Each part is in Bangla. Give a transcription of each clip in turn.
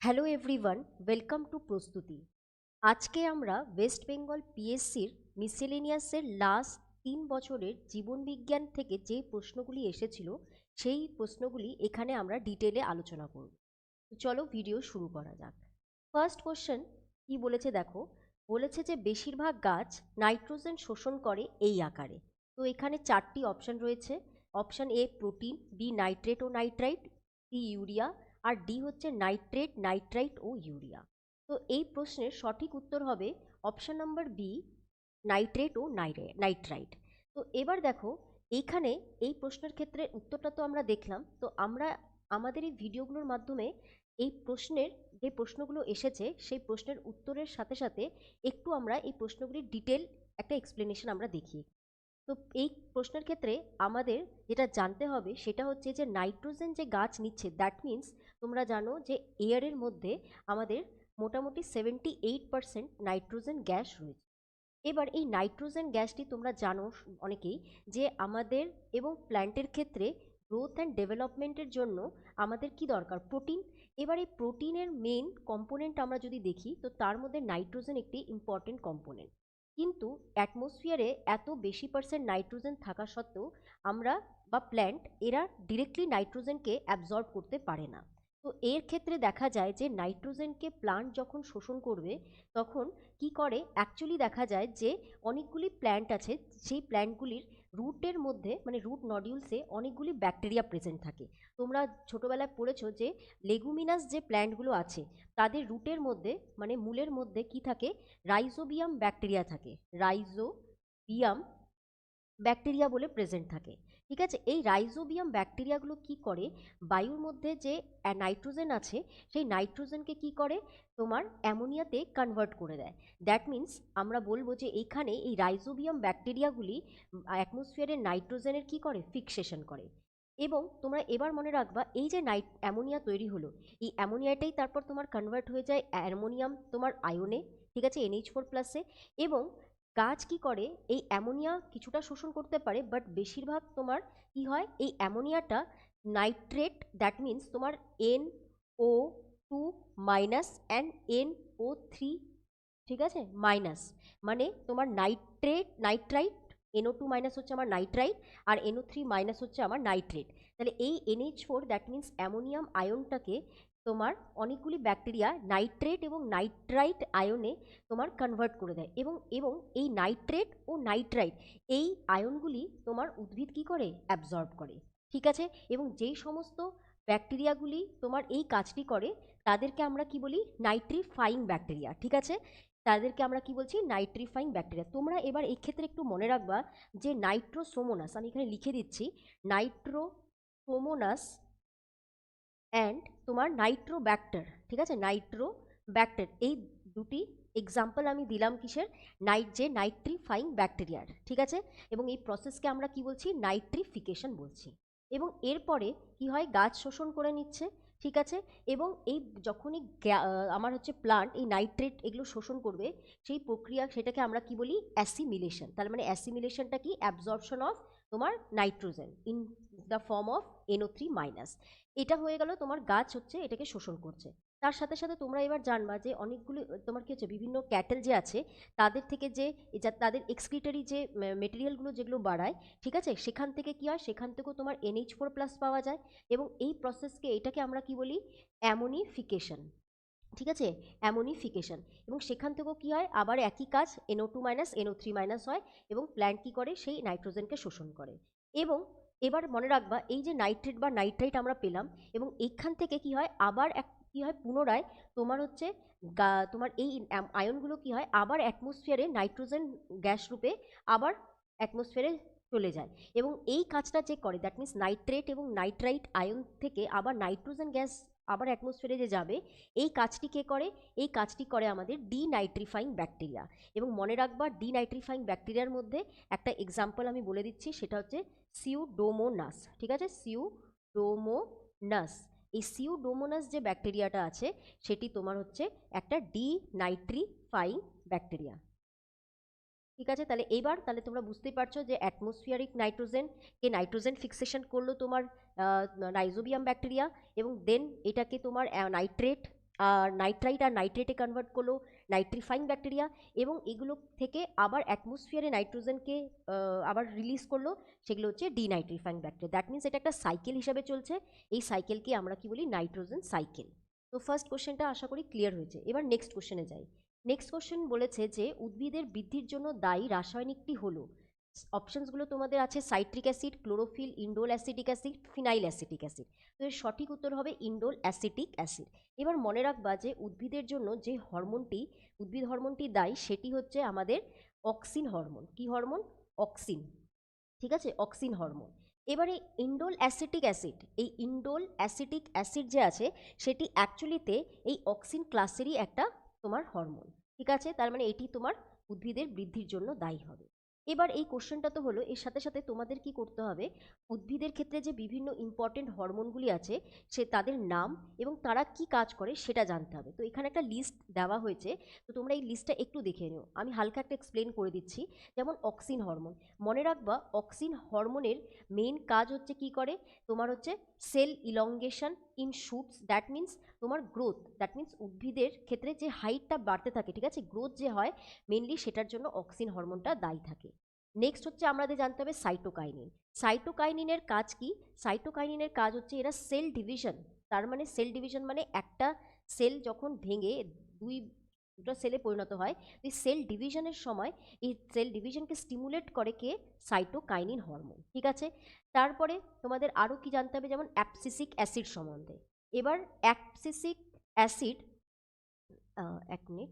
হ্যালো এভরিওয়ান, ওয়েলকাম টু প্রস্তুতি। আজকে আমরা ওয়েস্ট বেঙ্গল পিএসসির মিসেলেনিয়াসের লাস্ট ৩ বছরের জীবনবিজ্ঞান থেকে যে প্রশ্নগুলি এসেছিল সেই প্রশ্নগুলি এখানে আমরা ডিটেলে আলোচনা করব। তো চলো ভিডিও শুরু করা যাক। ফার্স্ট কোশ্চেন কি বলেছে দেখো, বলেছে যে বেশিরভাগ গাছ নাইট্রোজেন শোষণ করে এই আকারে। তো এখানে 4টি অপশন রয়েছে। Option A protein, B nitrate ও নাইট্রাইট, সি ইউরিয়া, আর ডি হচ্ছে নাইট্রেট, নাইট্রাইট ও ইউরিয়া। তো এই প্রশ্নের সঠিক উত্তর হবে অপশন নাম্বার বি, নাইট্রেট ও নাইট্রাইট। তো এবার দেখো, এইখানে এই প্রশ্নের ক্ষেত্রে উত্তরটা তো আমরা দেখলাম। তো আমরা আমাদের এই ভিডিওগুলোর মাধ্যমে এই প্রশ্নের যে প্রশ্নগুলো এসেছে সেই প্রশ্নের উত্তরের সাথে সাথে একটু আমরা এই প্রশ্নগুলির ডিটেল একটা এক্সপ্লেনেশন আমরা দেখি। তো এই প্রশ্নের ক্ষেত্রে আমাদের যেটা জানতে হবে সেটা হচ্ছে যে নাইট্রোজেন যে গাছ নিচ্ছে, দ্যাট মিন্স তোমরা জানো যে এয়ারের মধ্যে আমাদের মোটামুটি 78% নাইট্রোজেন গ্যাস রয়েছে। এবার এই নাইট্রোজেন গ্যাসটি তোমরা জানো অনেকেই যে আমাদের এবং প্ল্যান্টের ক্ষেত্রে গ্রোথ অ্যান্ড ডেভেলপমেন্টের জন্য আমাদের কি দরকার, প্রোটিন। এবার এই প্রোটিনের মেন কম্পোনেন্ট আমরা যদি দেখি তো তার মধ্যে নাইট্রোজেন একটি ইম্পর্টেন্ট কম্পোনেন্ট। কিন্তু অ্যাটমসফিয়ারে এত বেশি পার্সেন্ট নাইট্রোজেন থাকা সত্ত্বেও আমরা বা প্ল্যান্ট এরা ডিরেক্টলি নাইট্রোজেনকে অ্যাবজর্ব করতে পারে না। তো এর ক্ষেত্রে দেখা যায় যে নাইট্রোজেনকে প্লান্ট যখন শোষণ করবে তখন কি করে, অ্যাকচুয়ালি দেখা যায় যে অনেকগুলি প্ল্যান্ট আছে, সেই প্ল্যান্টগুলির রুটের মধ্যে মানে রুট নডিউলসে অনেকগুলি ব্যাকটেরিয়া প্রেজেন্ট থাকে। তোমরা ছোটোবেলায় পড়েছো যে লেগুমিনাস যে প্ল্যান্টগুলো আছে তাদের রুটের মধ্যে মানে মূলের মধ্যে কি থাকে, রাইজোবিয়াম ব্যাকটেরিয়া থাকে। রাইজোবিয়াম ব্যাকটেরিয়া বলে প্রেজেন্ট থাকে। ঠিক আছে, এই রাইজোবিয়াম ব্যাকটেরিয়াগুলো কি করে, বায়ুর মধ্যে যে নাইট্রোজেন আছে সেই নাইট্রোজেনকে কি করে, তোমার অ্যামোনিয়াতে কনভার্ট করে দেয়। দ্যাট মিন্স আমরা বলবো যে এইখানে এই রাইজোবিয়াম ব্যাকটেরিয়াগুলি অ্যাটমসফিয়ারের নাইট্রোজেনের কি করে, ফিক্সেশন করে। এবং তোমরা এবার মনে রাখবা এই যে অ্যামোনিয়া তৈরি হলো, এই অ্যামোনিয়াটাই তারপর তোমার কনভার্ট হয়ে যায় অ্যামোনিয়াম তোমার আয়নে, ঠিক আছে, NH4+-এ। এবং গাছ কি করে, এই অ্যামোনিয়া কিছুটা শোষণ করতে পারে, বাট বেশিরভাগ তোমার কি হয়, এই অ্যামোনিয়াটা নাইট্রেট, দ্যাট মিন্স তোমার NO2- অ্যান্ড NO3, ঠিক আছে, মাইনাস, মানে তোমার নাইট্রাইট, NO2- হচ্ছে আমার নাইট্রাইট আর NO3- হচ্ছে আমার নাইট্রেট। তাহলে এই NH4 দ্যাট মিন্স অ্যামোনিয়াম আয়নটাকে তোমার অনেকগুলি ব্যাকটেরিয়া নাইট্রেট এবং নাইট্রাইট আয়নে তোমার কনভার্ট করে দেয়। এবং এবং এই নাইট্রেট ও নাইট্রাইট এই আয়নগুলি তোমার উদ্ভিদ কি করে, অ্যাবজর্ব করে। ঠিক আছে, এবং যেই সমস্ত ব্যাকটেরিয়াগুলি তোমার এই কাজটি করে তাদেরকে আমরা কি বলি, নাইট্রিফাইং ব্যাকটেরিয়া। ঠিক আছে, তাদেরকে আমরা কি বলছি, নাইট্রিফাইং ব্যাকটেরিয়া। তোমরা এবার এক্ষেত্রে একটু মনে রাখবা যে নাইট্রোসোমোনাস, আমি এখানে লিখে দিচ্ছি, নাইট্রোসোমোনাস অ্যান্ড তোমার নাইট্রোব্যাক্টার। ঠিক আছে, নাইট্রোব্যাক্টার এই দুটি এক্সাম্পল আমি দিলাম কিসের, যে নাইট্রিফাইং ব্যাকটেরিয়ার। ঠিক আছে, এবং এই প্রসেসকে আমরা কি বলছি, নাইট্রিফিকেশন বলছি। এবং এরপরে কি হয়, গাছ শোষণ করে নিচ্ছে। ঠিক আছে, এবং এই যখনই আমার হচ্ছে প্লান্ট এই নাইট্রেট এগুলো শোষণ করবে, সেই প্রক্রিয়া সেটাকে আমরা কি বলি, অ্যাসিমিলেশন। তার মানে অ্যাসিমিলেশনটা কি, অ্যাবজর্পশন অফ তোমার nitrogen in the form of NO3-। এটা হয়ে গেল, তোমার গাছ হচ্ছে এটাকে শোষণ করছে। তার সাথে সাথে তোমরা এবার জানবা যে অনেকগুলো তোমার কি হচ্ছে, বিভিন্ন ক্যাটেল যে আছে তাদের থেকে যে তাদের এক্সক্রিটারি যে মেটেরিয়ালগুলো যেগুলো বাড়ায়, ঠিক আছে, সেখান থেকে কি হয়, সেখান থেকেও তোমার NH4+ পাওয়া যায়। এবং এই প্রসেসকে এটাকে আমরা কি বলি, অ্যামোনিফিকেশন। ঠিক আছে, অ্যামোনিফিকেশন। এবং সেখান থেকেও কি হয়, আবার একই কাজ, NO2- NO3- হয় এবং প্ল্যান্ট কি করে, সেই নাইট্রোজেনকে শোষণ করে। এবং এবার মনে রাখবা এই যে নাইট্রেট বা নাইট্রাইট আমরা পেলাম, এবং এইখান থেকে কি হয়, আবার এক কি হয়, পুনরায় তোমার হচ্ছে তোমার এই আয়নগুলো কি হয়, আবার অ্যাটমসফিয়ারে নাইট্রোজেন গ্যাস রূপে আবার অ্যাটমসফিয়ারে চলে যায়। এবং এই কাজটা যে করে, দ্যাট মিন্স নাইট্রেট এবং নাইট্রাইট আয়ন থেকে আবার নাইট্রোজেন গ্যাস আবার অ্যাটমসফিয়ারে যে যাবে, এই কাজটি কে করে, এই কাজটি করে আমাদের ডিনাইট্রিফাইং ব্যাকটেরিয়া। এবং মনে রাখবা ডিনাইট্রিফাইং ব্যাকটেরিয়ার মধ্যে একটা এক্সাম্পল আমি বলে দিচ্ছি, সেটা হচ্ছে সিউডোমোনাস। ঠিক আছে, সিউডোমোনাস। এই সিউডোমোনাস যে ব্যাকটেরিয়াটা আছে সেটি তোমার হচ্ছে একটা ডিনাইট্রিফাইং ব্যাকটেরিয়া। ঠিক আছে, তাহলে এইবার তাহলে তোমরা বুঝতেই পারছো যে অ্যাটমসফিয়ারিক নাইট্রোজেনকে নাইট্রোজেন ফিক্সেশন করলো তোমার রাইজোবিয়াম ব্যাকটেরিয়া, এবং দেন এটাকে তোমার নাইট্রেট আর নাইট্রাইট আর নাইট্রেটে কনভার্ট করলো নাইট্রিফাইং ব্যাকটেরিয়া, এবং এগুলো থেকে আবার অ্যাটমসফিয়ারে নাইট্রোজেনকে আবার রিলিজ করলো, সেগুলো হচ্ছে ডিনাইট্রিফাইং ব্যাকটেরিয়া। দ্যাট মিনস এটা একটা সাইকেল হিসাবে চলছে। এই সাইকেলকে আমরা কি বলি? Nitrogen cycle. তো ফার্স্ট কোশ্চেনটা আশা করি ক্লিয়ার হয়েছে। এবার নেক্সট কোশ্চেনে যাই। নেক্সট কোশ্চেন বলেছে যে উদ্ভিদের বৃদ্ধির জন্য দায়ী রাসায়নিকটি হলো, অপশনসগুলো তোমাদের আছে citric acid, chlorophyll, indole acetic acid, phenyl acetic acid. তো এর সঠিক উত্তর হবে ইন্ডোল অ্যাসিটিক অ্যাসিড। এবার মনে রাখবা যে উদ্ভিদের জন্য যে হরমোনটি, উদ্ভিদ হরমোনটি দায়ী সেটি হচ্ছে আমাদের অক্সিন হরমোন। কি হরমোন? অক্সিন। ঠিক আছে, অক্সিন হরমোন। এবারে ইন্ডোল অ্যাসিটিক অ্যাসিড, এই ইন্ডোল অ্যাসিটিক অ্যাসিড যে আছে সেটি অ্যাকচুয়ালিতে এই অক্সিন ক্লাসেরই একটা তোমার হরমোন। ঠিক আছে, তার মানে এটি তোমার উদ্ভিদের বৃদ্ধির জন্য দায়ী হবে। এবার এই কোশ্চেনটা তো হলো, এর সাথে সাথে তোমাদের কি করতে হবে, উদ্ভিদের ক্ষেত্রে যে বিভিন্ন ইম্পর্টেন্ট হরমোনগুলি আছে সে তাদের নাম এবং তারা কি কাজ করে সেটা জানতে হবে। তো এখানে একটা লিস্ট দেওয়া হয়েছে, তো তোমরা এই লিস্টটা একটু দেখে নিও। আমি হালকা একটা এক্সপ্লেন করে দিচ্ছি। যেমন অক্সিন হরমোন, মনে রাখবা অক্সিন হরমোনের মেইন কাজ হচ্ছে কি করে, তোমার হচ্ছে cell elongation in shoots, that means তোমার গ্রোথ, দ্যাট মিন্স উদ্ভিদের ক্ষেত্রে যে হাইটটা বাড়তে থাকে, ঠিক আছে, গ্রোথ যে হয় মেনলি সেটার জন্য অক্সিন হরমোনটা দায়ী থাকে। নেক্সট হচ্ছে আমাদের জানতে হবে সাইটোকাইনিন। সাইটোকাইনিনের কাজ কি? সাইটোকাইনিনের কাজ হচ্ছে এরা সেল ডিভিশন, তার মানে সেল ডিভিশন মানে একটা সেল যখন ভেঙে দুটো সেলে পরিণত হয়, এই সেল ডিভিশনের সময় এই সেল ডিভিশনকে স্টিমুলেট করে কে? Cytokinin hormone. ঠিক আছে, তারপরে তোমাদের আরও কি জানতে হবে, যেমন অ্যাবসিসিক অ্যাসিড সম্বন্ধে। এবার অ্যাবসিসিক অ্যাসিড, এক মিনিট,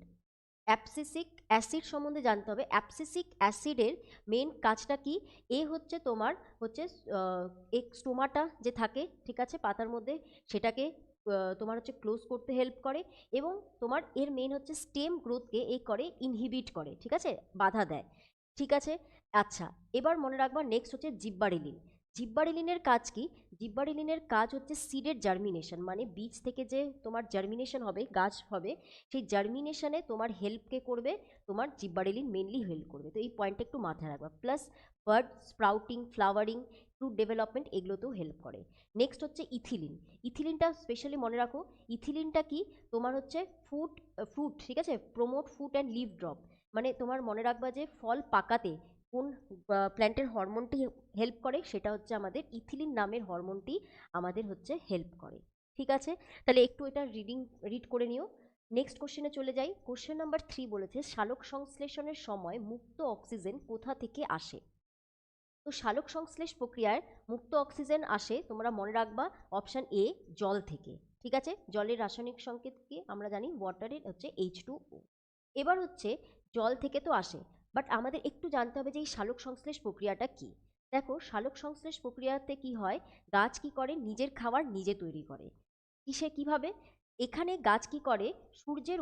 অ্যাবসিসিক অ্যাসিড সম্বন্ধে জানতে হবে। অ্যাবসিসিক অ্যাসিডের মেন কাজটা কি? এ হচ্ছে তোমার হচ্ছে এক স্টোমাটা যে থাকে, ঠিক আছে, পাতার মধ্যে, সেটাকে তোমার হচ্ছে ক্লোজ করতে হেল্প করে, এবং তোমার এর মেন হচ্ছে স্টেম গ্রোথকে এ করে ইনহিবিট করে, ঠিক আছে, বাধা দেয়। ঠিক আছে, আচ্ছা, এবার মনে রাখবা নেক্সট হচ্ছে জিব্বারেলিন। জিব্বারেলিনের কাজ কি? জিব্বারেলিনের কাজ হচ্ছে সিডের জার্মিনেশন, মানে বীজ থেকে যে তোমার জার্মিনেশন হবে, গাছ হবে, সেই জার্মিনেশনে তোমার হেল্পকে করবে, তোমার জিব্বারেলিন মেনলি হেল্প করবে। তো এই পয়েন্টটা একটু মাথায় রাখবা। Plus bud sprouting, flowering, fruit development এগুলোতেও হেল্প করে। নেক্সট হচ্ছে ইথিলিন। ইথিলিনটা স্পেশালি মনে রাখো, ইথিলিনটা কি? তোমার হচ্ছে ফ্রুট, ঠিক আছে, promote food and leaf drop, মানে তোমার মনে রাখবা যে ফল পাকাতে কোন প্ল্যান্টের হরমোনটি হেল্প করে, সেটা হচ্ছে আমাদের ইথিলিন নামের হরমোনটি আমাদের হচ্ছে হেল্প করে। ঠিক আছে, তাহলে একটু এটা রিড করে নিও। নেক্সট কোশ্চেনে চলে যাই। কোশ্চেন নাম্বার 3 বলেছে সালোক সংশ্লেষণের সময় মুক্ত অক্সিজেন কোথা থেকে আসে? তো সালোক সংশ্লেষ প্রক্রিয়ায় মুক্ত অক্সিজেন আসে, তোমরা মনে রাখবা অপশান এ, জল থেকে। ঠিক আছে, জলের রাসায়নিক সংকেত কি আমরা জানি, ওয়াটারের হচ্ছে H2O। এবার হচ্ছে জল থেকে তো আসে, বাট আমাদের একটু জানতে হবে যে এই সালোক সংশ্লেষ প্রক্রিয়াটা কি। দেখো, সালোক সংশ্লেষ প্রক্রিয়াতে কি হয়, গাছ কি করে, নিজের খাবার নিজে তৈরি করে। কিভাবে? এখানে গাছ কি করে, সূর্যের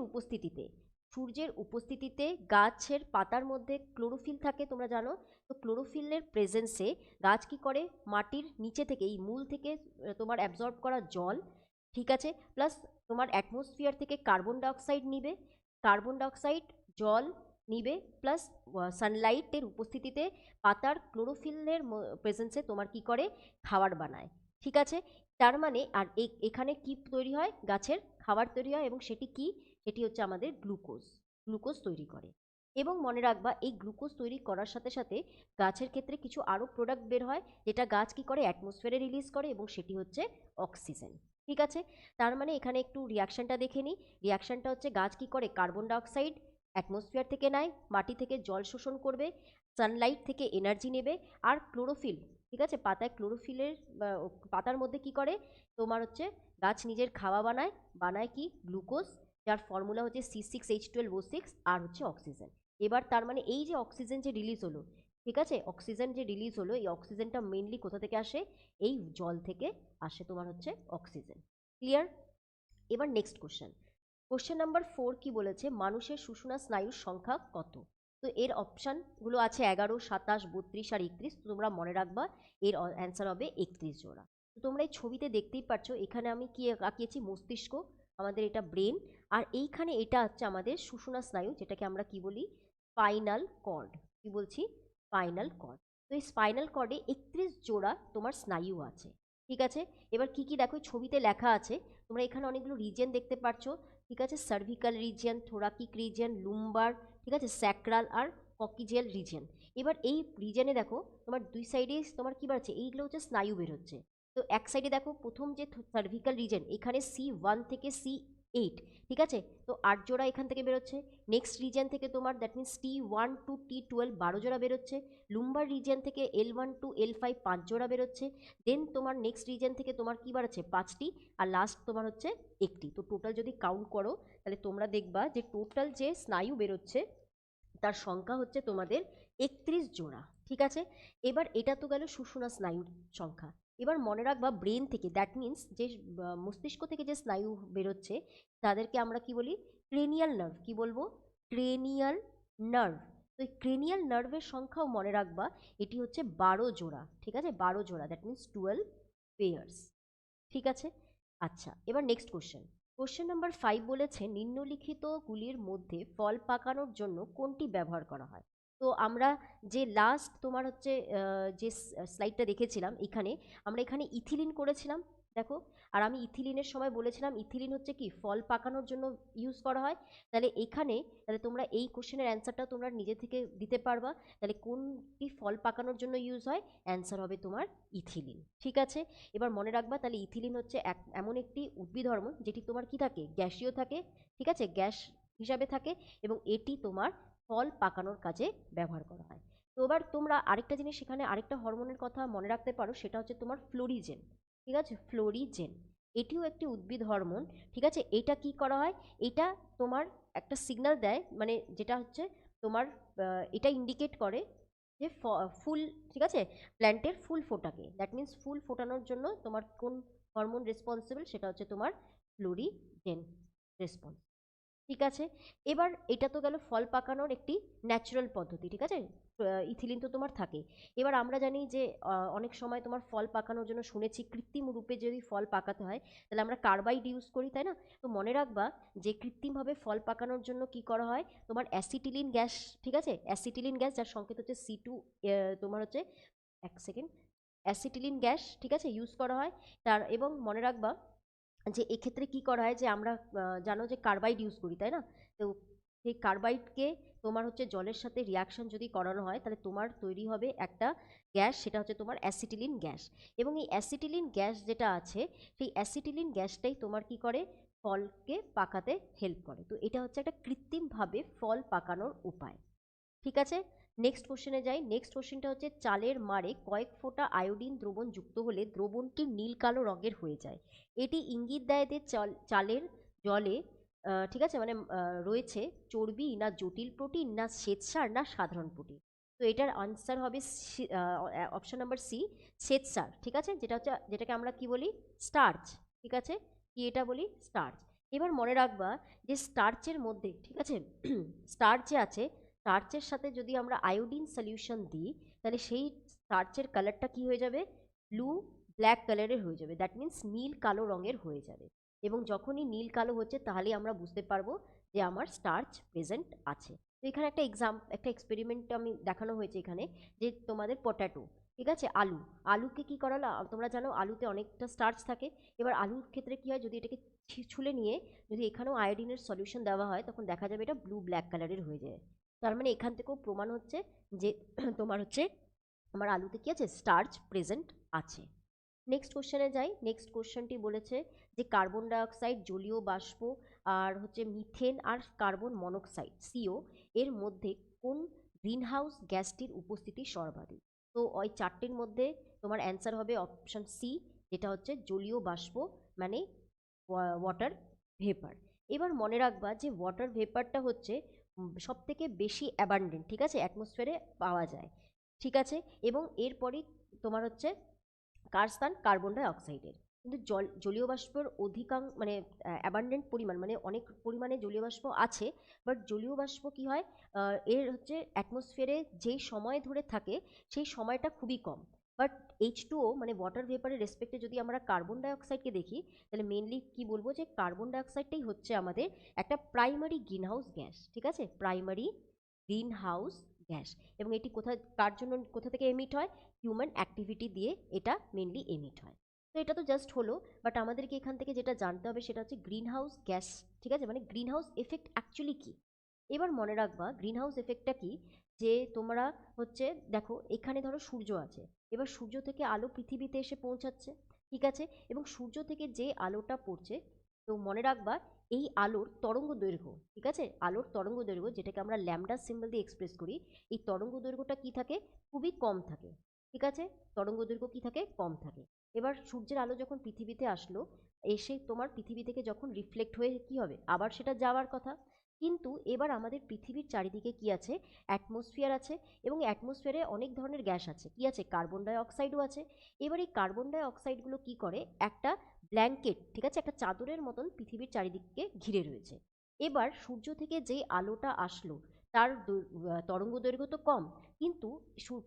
উপস্থিতিতে গাছের পাতার মধ্যে ক্লোরোফিল থাকে, তোমরা জানো। তো ক্লোরোফিলের প্রেজেন্সে গাছ কি করে, মাটির নিচে থেকে, এই মূল থেকে তোমার অ্যাবজর্ব করা জল, ঠিক আছে, প্লাস তোমার অ্যাটমসফিয়ার থেকে কার্বন ডাইঅক্সাইড নিবে, কার্বন ডাইঅক্সাইড, জল নিবে, প্লাস সানলাইটের উপস্থিতিতে পাতার ক্লোরোফিলের প্রেজেন্সে তোমার কি করে, খাবার বানায়। ঠিক আছে, তার মানে আর এখানে কি তৈরি হয়, গাছের খাবার তৈরি হয়, এবং সেটি কি, সেটি হচ্ছে আমাদের গ্লুকোজ তৈরি করে। এবং মনে রাখবা এই গ্লুকোজ তৈরি করার সাথে সাথে গাছের ক্ষেত্রে কিছু আরও প্রোডাক্ট বের হয়, যেটা গাছ কি করে, অ্যাটমসফিয়ারে রিলিজ করে, এবং সেটি হচ্ছে অক্সিজেন। ঠিক আছে, তার মানে এখানে একটু রিয়াকশানটা দেখে নিই। রিয়াকশানটা হচ্ছে গাছ কি করে, কার্বন ডাইঅক্সাইড অ্যাটমসফিয়ার থেকে নেয়, মাটি থেকে জল শোষণ করবে, সানলাইট থেকে এনার্জি নেবে, আর ক্লোরোফিল, ঠিক আছে, পাতায় ক্লোরোফিলের পাতার মধ্যে কি করে, তোমার হচ্ছে গাছ নিজের খাওয়া বানায়, বানায় কি, গ্লুকোজ, যার ফর্মুলা হচ্ছে C6H12O6, আর হচ্ছে অক্সিজেন। এবার তার মানে এই যে অক্সিজেন যে রিলিজ হলো, ঠিক আছে, অক্সিজেন যে রিলিজ হলো, এই অক্সিজেনটা মেনলি কোথা থেকে আসে, এই জল থেকে আসে তোমার হচ্ছে অক্সিজেন। ক্লিয়ার? এবার নেক্সট কোশ্চেন নাম্বার 4 কি বলেছে, মানুষের সুষুম্না স্নায়ুর সংখ্যা কত? তো এর অপশানগুলো আছে 11, 27, 32 আর 31। তো তোমরা মনে রাখবা এর অ্যান্সার হবে 31 জোড়া। তো তোমরা এই ছবিতে দেখতেই পাচ্ছ, এখানে আমি কি আঁকিয়েছি, মস্তিষ্ক, আমাদের এটা ব্রেন, আর এইখানে এটা হচ্ছে আমাদের সুষুম্না স্নায়ু, যেটাকে আমরা কি বলি, স্পাইনাল কর্ড। কি বলছি? Spinal cord. তো এই স্পাইনাল কর্ডে 31 জোড়া তোমার স্নায়ু আছে। ঠিক আছে। এবার কি কি দেখো ছবিতে লেখা আছে, তোমরা এখানে অনেকগুলো রিজিয়ন দেখতে পাচ্ছ। ঠিক আছে, সার্ভিক্যাল রিজিয়ন, থোরাকিক রিজিয়ন, লুম্বার, ঠিক আছে, স্যাক্রাল আর ককিজিয়াল রিজিয়ন। এবার এই রিজিয়নে দেখো তোমার দুই সাইডে তোমার কি বাড়ছে, এইগুলো হচ্ছে স্নায়ু বেরোচ্ছে। তো এক সাইডে দেখো প্রথম যে সার্ভিক্যাল রিজিয়ন, এখানে C1 থেকে C8, ঠিক আছে, তো 8 জোড়া এখান থেকে বেরোচ্ছে। নেক্সট রিজিয়ন থেকে তোমার that means T1 two T12 12 জোড়া বেরোচ্ছে। লুম্বার রিজিয়ন থেকে L1 টু L5 5 জোড়া বেরোচ্ছে। দেন তোমার নেক্সট রিজন থেকে তোমার কি বাড়াচ্ছে 5টি, আর লাস্ট তোমার হচ্ছে একটি। তো টোটাল যদি কাউন্ট করো তাহলে তোমরা দেখবা যে টোটাল যে স্নায়ু বেরোচ্ছে তার সংখ্যা হচ্ছে তোমাদের 31 জোড়া। ঠিক আছে, এবার এটা তো গেল সুষুম্না স্নায়ুর সংখ্যা। এবার মনে রাখবা ব্রেন থেকে, দ্যাট মিন্স যে মস্তিষ্ক থেকে যে স্নায়ু বেরোচ্ছে তাদেরকে আমরা কি বলি, ক্রেনিয়াল নার্ভ। কি বলবো, ক্রেনিয়াল নার্ভ। তো এই ক্রেনিয়াল নার্ভের সংখ্যাও মনে রাখবা, এটি হচ্ছে 12 জোড়া। ঠিক আছে, 12 জোড়া, দ্যাট মিন্স 12 পেয়ার্স। ঠিক আছে, আচ্ছা এবার নেক্সট কোশ্চেন। কোশ্চেন নাম্বার 5 বলেছে নিম্নলিখিতগুলির মধ্যে ফল পাকানোর জন্য কোনটি ব্যবহার করা হয়। তো আমরা যে লাস্ট তোমার হচ্ছে যে স্লাইডটা দেখেছিলাম, এখানে আমরা এখানে ইথিলিন করেছিলাম দেখো। আর আমি ইথিলিনের সময় বলেছিলাম ইথিলিন হচ্ছে কি ফল পাকানোর জন্য ইউজ করা হয়। তাহলে এখানে তাহলে তোমরা এই কোশ্চেনের অ্যান্সারটা তোমরা নিজে থেকে দিতে পারবা। তাহলে কোনটি ফল পাকানোর জন্য ইউজ হয়, অ্যান্সার হবে তোমার ইথিলিন। ঠিক আছে, এবার মনে রাখবা তাহলে ইথিলিন হচ্ছে এমন একটি উদ্ভিদ হরমোন যেটি তোমার কি থাকে, গ্যাসীয় থাকে। ঠিক আছে, গ্যাস হিসাবে থাকে, এবং এটি তোমার ফল পাকানোর কাজে ব্যবহার করা হয়। তো এবার তোমরা আরেকটা জিনিস, সেখানে আরেকটা হরমোনের কথা মনে রাখতে পারো, সেটা হচ্ছে তোমার ফ্লোরিজেন। ঠিক আছে, ফ্লোরিজেন এটিও একটি উদ্ভিদ হরমোন। ঠিক আছে, এটা কি করা হয়, এটা তোমার একটা সিগন্যাল দেয়, মানে যেটা হচ্ছে তোমার এটা ইন্ডিকেট করে যে ফুল, ঠিক আছে, প্ল্যান্টের ফুল ফোটাকে। দ্যাট মিন্স ফুল ফোটানোর জন্য তোমার কোন হরমোন রেসপন্সিবল, সেটা হচ্ছে তোমার ফ্লোরিজেন রেসপন্স। ঠিক আছে, এবার এটা তো গেল ফল পাকানোর একটি ন্যাচারাল পদ্ধতি। ঠিক আছে, ইথিলিন তো তোমার থাকে। এবার আমরা জানি যে অনেক সময় তোমার ফল পাকানোর জন্য শুনেছি কৃত্রিম রূপে যদি ফল পাকাতে হয় তাহলে আমরা কার্বাইড ইউজ করি, তাই না। তো মনে রাখবা যে কৃত্রিমভাবে ফল পাকানোর জন্য কি করা হয়, তোমার অ্যাসিটিলিন গ্যাস। ঠিক আছে, অ্যাসিটিলিন গ্যাস যার সংকেত হচ্ছে C2, তোমার হচ্ছে এক সেকেন্ড, অ্যাসিটিলিন গ্যাস, ঠিক আছে, ইউজ করা হয়। তার এবং মনে রাখবা যে এক্ষেত্রে কি করা হয়, যে আমরা জানো যে কার্বাইড ইউজ করি, তাই না। তো সেই কার্বাইডকে তোমার হচ্ছে জলের সাথে রিয়াকশন যদি করানো হয় তাহলে তোমার তৈরি হবে একটা গ্যাস, সেটা হচ্ছে তোমার অ্যাসিটিলিন গ্যাস। এবং এই অ্যাসিটিলিন গ্যাস যেটা আছে, সেই অ্যাসিটিলিন গ্যাসটাই তোমার কি করে, ফলকে পাকাতে হেল্প করে। তো এটা হচ্ছে একটা কৃত্রিমভাবে ফল পাকানোর উপায়। ঠিক আছে, নেক্সট কোশ্চেনে যাই। নেক্সট কোশ্চেনটা হচ্ছে চালের মাড়ে কয়েক ফোঁটা আয়োডিন দ্রবণ যুক্ত হলে দ্রবণটি নীল কালো রঙের হয়ে যায়। এটি ইঙ্গিত দেয় যে চালের জলে ঠিক আছে, মানে রয়েছে চর্বি না জটিল প্রোটিন না শ্বেতসার না সাধারণ প্রোটিন। তো এটার আনসার হবে অপশন নাম্বার C, শ্বেতসার। ঠিক আছে, যেটা হচ্ছে যেটাকে আমরা কি বলি, স্টার্চ। ঠিক আছে, কি এটা বলি, স্টার্চ। এবার মনে রাখবা যে স্টার্চের মধ্যে, ঠিক আছে, স্টার্চ যে আছে, স্টার্চের সাথে যদি আমরা আয়োডিন সলিউশন দিই তাহলে সেই স্টার্চের কালারটা কি হয়ে যাবে, ব্লু ব্ল্যাক কালারের হয়ে যাবে। দ্যাট মিন্স নীল কালো রঙের হয়ে যাবে। এবং যখনই নীল কালো হচ্ছে তাহলেই আমরা বুঝতে পারবো যে আমার স্টার্চ প্রেজেন্ট আছে। তো এখানে একটা এক্সপেরিমেন্ট আমি দেখানো হয়েছে এখানে, যে তোমাদের পটাটো, ঠিক আছে, আলুকে কি করালো, তোমরা জানো আলুতে অনেকটা স্টার্চ থাকে। এবার আলুর ক্ষেত্রে কি হয়, যদি এটাকে ছুলে নিয়ে যদি এখানেও আয়োডিনের সলিউশন দেওয়া হয় তখন দেখা যাবে এটা ব্লু ব্ল্যাক কালারের হয়ে যায়। তার মানে এখান থেকেও প্রমাণ হচ্ছে যে তোমার হচ্ছে আমার আলুতে কি আছে, স্টার্চ প্রেজেন্ট আছে। নেক্সট কোশ্চেনে যাই। নেক্সট কোশ্চেনটি বলেছে যে কার্বন ডাইঅক্সাইড, জলীয় বাষ্প, আর হচ্ছে মিথেন আর কার্বন মনোক্সাইড CO এর মধ্যে কোন গ্রিনহাউস গ্যাসটির উপস্থিতি সর্বাধিক। তো ওই চারটির মধ্যে তোমার অ্যান্সার হবে অপশন C, যেটা হচ্ছে জলীয় বাষ্প, মানে ওয়াটার ভেপার। এবার মনে রাখবা যে ওয়াটার ভেপারটা হচ্ছে সব থেকে বেশি অ্যাবান্ডেন্ট, ঠিক আছে, অ্যাটমসফিয়ারে পাওয়া যায়। ঠিক আছে, এবং এরপরই তোমার হচ্ছে কার স্থান, কার্বন ডাই অক্সাইডের। কিন্তু জলীয় বাষ্পের মানে অ্যাবান্ডেন্ট পরিমাণ, মানে অনেক পরিমাণে জলীয় বাষ্প আছে। বাট জলীয় বাষ্প কি হয়, এর হচ্ছে অ্যাটমসফিয়ারে যেই সময় ধরে থাকে সেই সময়টা খুবই কম। বাট H2O মানে ওয়াটার ভেপারের রেসপেক্টে যদি আমরা কার্বন ডাই অক্সাইডকে দেখি তাহলে মেনলি কি বলবো, যে কার্বন ডাই অক্সাইডটাই হচ্ছে আমাদের একটা প্রাইমারি গ্রিনহাউস গ্যাস। ঠিক আছে, প্রাইমারি গ্রিনহাউস গ্যাস। এবং এটি কোথা থেকে এমিট হয়, হিউম্যান অ্যাক্টিভিটি দিয়ে এটা মেনলি এমিট হয়। তো এটা তো জাস্ট হলো, বাট আমাদেরকে এখান থেকে যেটা জানতে হবে সেটা হচ্ছে গ্রিন হাউস গ্যাস, ঠিক আছে, মানে গ্রিন হাউস এফেক্ট অ্যাকচুয়ালি কী। এবার মনে রাখবা গ্রিন হাউস এফেক্টটা কি, যে তোমরা হচ্ছে দেখো এখানে ধরো সূর্য আছে, এবার সূর্য থেকে আলো পৃথিবীতে এসে পৌঁছাচ্ছে, ঠিক আছে, এবং সূর্য থেকে যে আলোটা পড়ছে, তো মনে রাখবা এই আলোর তরঙ্গ দৈর্ঘ্য, ঠিক আছে, আলোর তরঙ্গ দৈর্ঘ্য যেটাকে আমরা ল্যামডা সিম্বল দিয়ে এক্সপ্রেস করি, এই তরঙ্গ দৈর্ঘ্যটা কি থাকে, খুবই কম থাকে, ঠিক আছে, তরঙ্গ দৈর্ঘ্য কি থাকে, কম থাকে। এবার সূর্যের আলো যখন পৃথিবীতে আসলো, এসে তোমার পৃথিবী থেকে যখন রিফ্লেক্ট হয়ে কি হবে, আবার সেটা যাওয়ার কথা। কিন্তু এবার আমাদের পৃথিবীর চারিদিকে কি আছে, অ্যাটমসফিয়ার আছে, এবং অ্যাটমসফিয়ারে অনেক ধরনের গ্যাস আছে, কি আছে, কার্বন ডাই অক্সাইডও আছে। এবার এই কার্বন ডাই অক্সাইডগুলো কি করে, একটা ব্ল্যাঙ্কেট, ঠিক আছে, একটা চাদরের মতন পৃথিবীর চারিদিককে ঘিরে রয়েছে। এবার সূর্য থেকে যে আলোটা আসলো, তার তরঙ্গ দৈর্ঘ্য তো কম, কিন্তু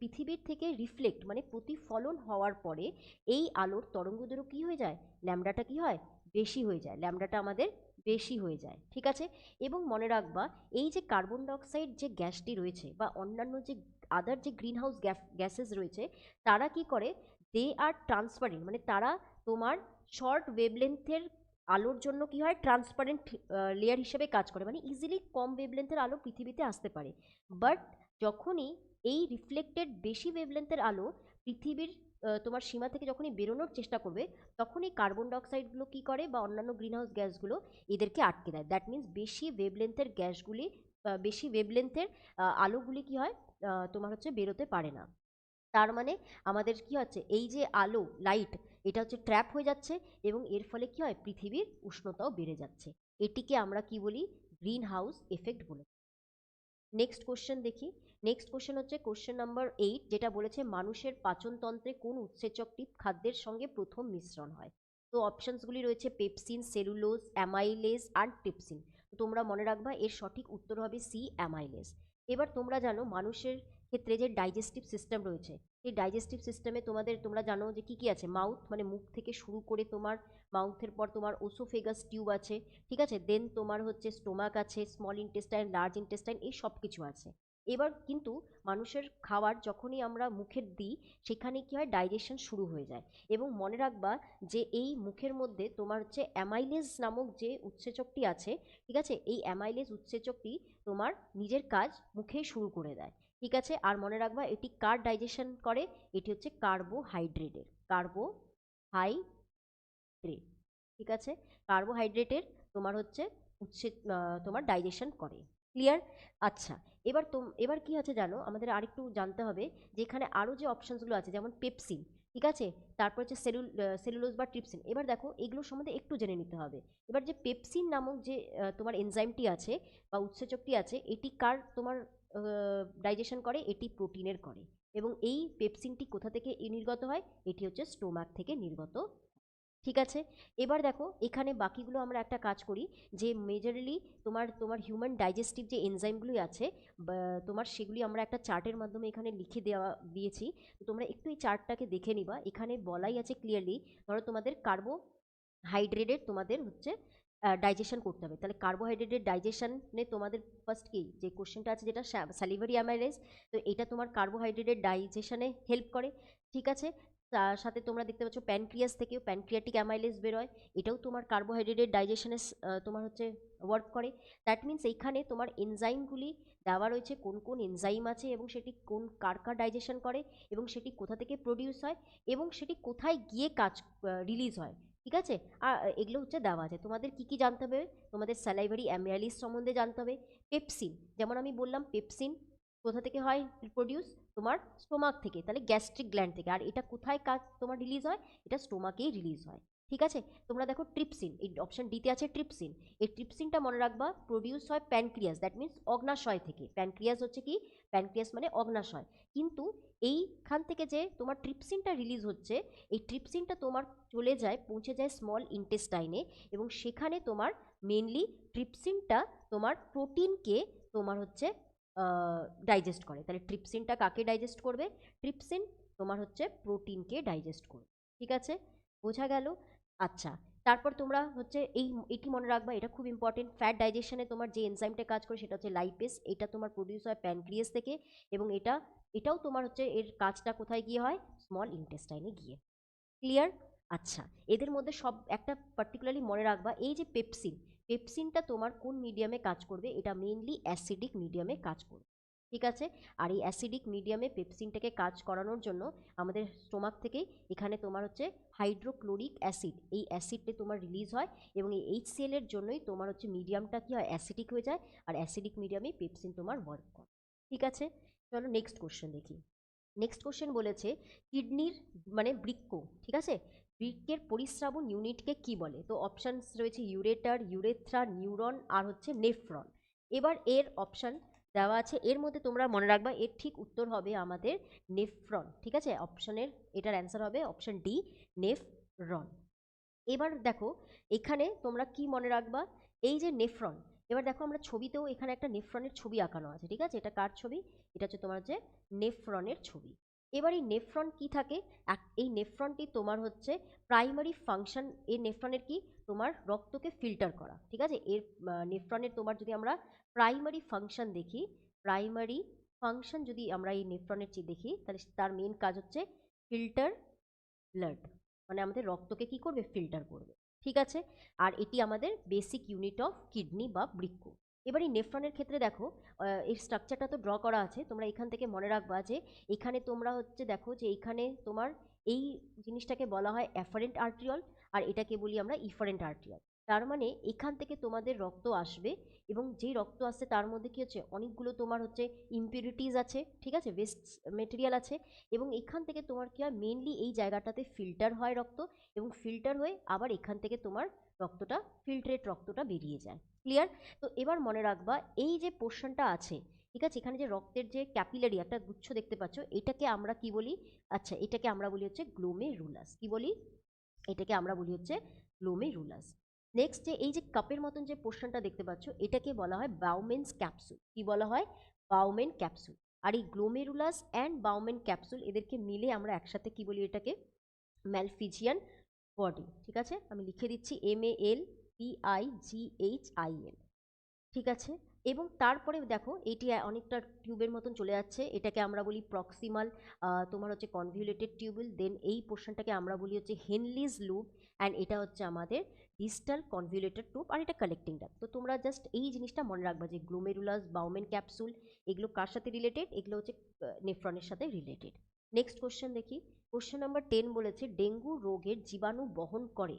পৃথিবীর থেকে রিফ্লেক্ট মানে প্রতিফলন হওয়ার পরে এই আলোর তরঙ্গ দৈর্ঘ্য কী হয়ে যায়, ল্যামডাটা কি হয়, বেশি হয়ে যায়, ল্যামডাটা আমাদের বেশি হয়ে যায়, ঠিক আছে। এবং মনে রাখবা এই যে কার্বন ডাইঅক্সাইড যে গ্যাসটি রয়েছে বা অন্যান্য যে আদার যে গ্রিন হাউস গ্যাসেস রয়েছে, তারা কি করে, দে আর ট্রান্সপারেন্ট, মানে তারা তোমার শর্ট ওয়েভলেন্থের আলোর জন্য কি হয়, ট্রান্সপারেন্ট লেয়ার হিসেবে কাজ করে, মানে ইজিলি কম ওয়েভলেন্থের আলো পৃথিবীতে আসতে পারে। বাট যখনই এই রিফ্লেক্টেড বেশি ওয়েভলেন্থের আলো পৃথিবীর তোমার সীমা থেকে যখনই বেরোনোর চেষ্টা করবে, তখন এই কার্বন ডাইঅক্সাইডগুলো কী করে বা অন্যান্য গ্রিনহাউস গ্যাসগুলো এদেরকে আটকে দেয়। দ্যাট মিন্স বেশি ওয়েভলেন্থের গ্যাসগুলি, বেশি ওয়েভলেন্থের আলোগুলি কি হয়, তোমার হচ্ছে বেরোতে পারে না। তার মানে আমাদের কি হচ্ছে, এই যে আলো লাইট, এটা হচ্ছে ট্র্যাপ হয়ে যাচ্ছে, এবং এর ফলে কি হয়, পৃথিবীর উষ্ণতাও বেড়ে যাচ্ছে। এটিকে আমরা কি বলি, গ্রিন হাউস এফেক্ট বলে। নেক্সট কোশ্চেন দেখি। নেক্সট কোশ্চেন হচ্ছে কোশ্চেন নাম্বার 8, যেটা বলেছে মানুষের পাচনতন্ত্রে কোন উৎসেচকটি খাদ্যের সঙ্গে প্রথম মিশ্রণ হয়। তো অপশানসগুলি রয়েছে পেপসিন, সেলুলোজ, অ্যামাইলেজ আর ট্রিপসিন। তো তোমরা মনে রাখবা এর সঠিক উত্তর হবে সি, অ্যামাইলেজ। এবার তোমরা জানো মানুষের ক্ষেত্রে যে ডাইজেস্টিভ সিস্টেম রয়েছে, এই ডাইজেস্টিভ সিস্টেমে তোমরা জানো যে কি কি আছে, মাউথ মানে মুখ থেকে শুরু করে তোমার মাউথের পর তোমার ওসোফেগাস টিউব আছে, ঠিক আছে, দেন তোমার হচ্ছে স্টোমাক আছে, স্মল ইন্টেস্টাইন, লার্জ ইন্টেস্টাইন, এই সব কিছু আছে। এবার কিন্তু মানুষের খাবার যখনই আমরা মুখে দিই, সেখানে কি হয়, ডাইজেশন শুরু হয়ে যায়। এবং মনে রাখবা যে এই মুখের মধ্যে তোমার হচ্ছে অ্যামাইলেজ নামক যে উৎসেচকটি আছে, ঠিক আছে, এই অ্যামাইলেজ উৎসেচকটি তোমার নিজের কাজ মুখেই শুরু করে দেয়, ঠিক আছে। আর মনে রাখবা এটি কার ডাইজেশন করে, এটি হচ্ছে কার্বোহাইড্রেটের, কার্বোহাইড্রেট, ঠিক আছে, কার্বোহাইড্রেটের তোমার হচ্ছে তোমার ডাইজেশন করে। ক্লিয়ার? আচ্ছা, এবার কি আছে জানো, আমাদের আরেকটু জানতে হবে যে এখানে আরও যে অপশানসগুলো আছে, যেমন পেপসিন, ঠিক আছে, তারপর হচ্ছে সেলুলোজ বা ট্রিপসিন। এবার দেখো এগুলোর সম্বন্ধে একটু জেনে নিতে হবে। এবার যে পেপসিন নামক যে তোমার এনজাইমটি আছে বা উৎসেচকটি আছে, এটি কার তোমার ডাইজেশন করে, এটি প্রোটিনের করে। এবং এই পেপসিনটি কোথা থেকে নির্গত হয়, এটি হচ্ছে স্টোমাক থেকে নির্গত, ঠিক আছে। এবার দেখো এখানে বাকিগুলো আমরা একটা কাজ করি, যে মেজরলি তোমার তোমার হিউম্যান ডাইজেস্টিভ যে এনজাইমগুলি আছে, তোমার সেগুলি আমরা একটা চার্টের মাধ্যমে এখানে লিখে দিয়েছি। তো তোমরা একটু এই চার্টটাকে দেখে নিবা, এখানে বলাই আছে ক্লিয়ারলি, ধরো তোমাদের কার্বোহাইড্রেটের তোমাদের হচ্ছে ডাইজেশন করতে হবে, তাহলে কার্বোহাইড্রেটের ডাইজেশনে তোমাদের ফার্স্ট কি যে কোশ্চেনটা আছে, যেটা স্যালিভারি অ্যামাইলেজ, তো এটা তোমার কার্বোহাইড্রেটের ডাইজেশনে হেল্প করে, ঠিক আছে। তার সাথে তোমরা দেখতে পাচ্ছ প্যানক্রিয়াস থেকেও প্যানক্রিয়াটিক অ্যামাইলেজ বেরোয়, এটাও তোমার কার্বোহাইড্রেটের ডাইজেশনে তোমার হচ্ছে ওয়ার্ক করে। দ্যাট মিন্স এইখানে তোমার এনজাইমগুলি দেওয়া রয়েছে, কোন কোন এনজাইম আছে এবং সেটি কার কার ডাইজেশন করে, এবং সেটি কোথা থেকে প্রডিউস হয়, এবং সেটি কোথায় গিয়ে কাজ রিলিজ হয়, ঠিক আছে। আর এগুলো হচ্ছে দেওয়া আছে। তোমাদের কি কি জানতে হবে, তোমাদের স্যালাইভারি অ্যামাইলেজ সম্বন্ধে জানতে হবে। পেপসিন, যেমন আমি বললাম পেপসিন কোথা থেকে হয় প্রডিউস, তোমার স্টোমাক থেকে, তাহলে গ্যাস্ট্রিক গ্ল্যান্ড থেকে। আর এটা কোথায় কাজ তোমার রিলিজ হয়, এটা স্টোমাকেই রিলিজ হয়, ঠিক আছে। তোমরা দেখো ট্রিপসিন, এই অপশন ডিতে আছে ট্রিপসিন। এই ট্রিপসিনটা মনে রাখবা প্রডিউস হয় প্যানক্রিয়াস, দ্যাট মিন্স অগ্নাশয় থেকে। প্যানক্রিয়াস হচ্ছে কি, প্যানক্রিয়াস মানে অগ্নাশয়। কিন্তু এইখান থেকে যে তোমার ট্রিপসিনটা রিলিজ হচ্ছে, এই ট্রিপসিনটা তোমার চলে যায়, পৌঁছে যায় স্মল ইন্টেস্টাইনে, এবং সেখানে তোমার মেনলি ট্রিপসিনটা তোমার প্রোটিনকে তোমার হচ্ছে ডাইজেস্ট করে। তাহলে ট্রিপসিনটা কাকে ডাইজেস্ট করবে, ট্রিপসিন তোমার হচ্ছে প্রোটিনকে ডাইজেস্ট করবে, ঠিক আছে, বোঝা গেল। আচ্ছা, তারপর তোমরা হচ্ছে এটি মনে রাখবা, এটা খুব ইম্পর্টেন্ট, ফ্যাট ডাইজেশনে তোমার যে এনজাইমটা কাজ করে সেটা হচ্ছে লাইপেস, এটা তোমার প্রডিউস হয় প্যানক্রিয়াস থেকে, এবং এটাও তোমার হচ্ছে এর কাজটা কোথায় গিয়ে হয়, স্মল ইন্টেস্টাইনে গিয়ে। ক্লিয়ার? আচ্ছা, এদের মধ্যে সব একটা পার্টিকুলারলি মনে রাখবা, এই যে পেপসিন, পেপসিনটা তোমার কোন মিডিয়ামে কাজ করবে? এটা মেইনলি অ্যাসিডিক মিডিয়ামে কাজ করবে। ঠিক আছে? আর এই অ্যাসিডিক মিডিয়ামে পেপসিনটাকে কাজ করানোর জন্য আমাদের স্টোমাক থেকেই এখানে তোমার হচ্ছে হাইড্রোক্লোরিক অ্যাসিড, এই অ্যাসিডটা তোমার রিলিজ হয় এবং এই HCl এর জন্যই তোমার হচ্ছে মিডিয়ামটা কি হয়, অ্যাসিডিক হয়ে যায়। আর অ্যাসিডিক মিডিয়ামেই পেপসিন তোমার ওয়ার্ক করে। ঠিক আছে? চলো নেক্সট কোশ্চেন দেখি। নেক্সট কোশ্চেন বলেছে কিডনির মানে বৃক্ক, ঠিক আছে, বৃক্কের পরিস্রাবণ ইউনিটকে কি বলে? তো অপশানস রয়েছে ইউরেটার, ইউরেথ্রা, নিউরন আর হচ্ছে নেফ্রন। এবার এর অপশান দেওয়া আছে, এর মধ্যে তোমরা মনে রাখবা এর ঠিক উত্তর হবে আমাদের নেফ্রন। ঠিক আছে? অপশানের এটার অ্যান্সার হবে অপশান ডি, নেফ্রন। এবার দেখো এখানে তোমরা কি মনে রাখবা, এই যে নেফ্রন, এবার দেখো আমরা ছবিতেও এখানে একটা নেফ্রনের ছবি আঁকানো আছে। ঠিক আছে? এটা কার ছবি? এটা হচ্ছে তোমার যে নেফ্রনের ছবি। এবার এই নেফ্রন কি থাকে? এই নেফ্রনটি তোমার হচ্ছে প্রাইমারি ফাংশন, এই নেফ্রনের কি, তোমার রক্তকে ফিল্টার করা। ঠিক আছে? এর নেফ্রনের তোমার যদি আমরা প্রাইমারি ফাংশন দেখি, প্রাইমারি ফাংশন যদি আমরা এই নেফ্রনের দেখি, তাহলে তার মেন কাজ হচ্ছে ফিল্টার ব্লাড, মানে আমাদের রক্তকে কি করবে, ফিল্টার করবে। ঠিক আছে? আর এটি আমাদের বেসিক ইউনিট অফ কিডনি বা বৃক্ক। এবার এই নেফ্রনের ক্ষেত্রে দেখো এর স্ট্রাকচারটা তো ড্র করা আছে, তোমরা এখান থেকে মনে রাখবা যে এখানে তোমরা হচ্ছে দেখো যে এইখানে তোমার এই জিনিসটাকে বলা হয় অ্যাফারেন্ট আর্টেরিয়ল, আর এটাকে বলি আমরা ইফারেন্ট আর্টেরিয়ল। তার মানে এখান থেকে তোমাদের রক্ত আসবে এবং যেই রক্ত আসছে তার মধ্যে কি হচ্ছে, অনেকগুলো তোমার হচ্ছে ইমপিউরিটিস আছে। ঠিক আছে? ওয়েস্ট মেটেরিয়াল আছে এবং এখান থেকে তোমার কি হয়, মেনলি এই জায়গাটাতে ফিল্টার হয় রক্ত, এবং ফিল্টার হয়ে আবার এখান থেকে তোমার রক্তটা, ফিল্ট্রেট রক্তটা বেরিয়ে যায়। ক্লিয়ার? তো এবার মনে রাখবা এই যে পোর্শনটা আছে, ঠিক আছে, এখানে যে রক্তের যে ক্যাপিলারি একটা গুচ্ছ দেখতে পাচ্ছ, এটাকে আমরা কি বলি? আচ্ছা, এটাকে আমরা বলি হচ্ছে গ্লোমেরুলাস। কি বলি? এটাকে আমরা বলি হচ্ছে গ্লোমেরুলাস। নেক্সট যে এই যে কাপের মতন যে পোর্শনটা দেখতে পাচ্ছ, এটাকে বলা হয় বাউমেন্স ক্যাপসুল। কি বলা হয়? বাউমেন ক্যাপসুল। আর এই গ্লোমেরুলাস অ্যান্ড বাউমেন ক্যাপসুল এদেরকে মিলে আমরা একসাথে কি বলি? এটাকে ম্যালফিজিয়ান বডি। ঠিক আছে? আমি লিখে দিচ্ছি MALPIGHIN। ঠিক আছে? এবং তারপরে দেখো এটি অনেকটা টিউবের মতন চলে যাচ্ছে, এটাকে আমরা বলি প্রক্সিমাল তোমার হচ্ছে কনভিউলেটেড টিউবুল। দেন এই পোর্শনটাকে আমরা বলি হচ্ছে হেনলিজ লুপ, অ্যান্ড এটা হচ্ছে আমাদের ডিস্টাল কনভিউলেটেড টুব, আর এটা কালেক্টিং ডাক্ট। তো তোমরা জাস্ট এই জিনিসটা মনে রাখবা যে গ্লোমেরুলাস, বাউমেন ক্যাপসুল, এগুলো কার সাথে রিলেটেড? এগুলো হচ্ছে নেফ্রনের সাথে রিলেটেড। নেক্সট কোশ্চেন দেখি। কোশ্চেন নাম্বার 10 বলেছে ডেঙ্গু রোগের জীবাণু বহন করে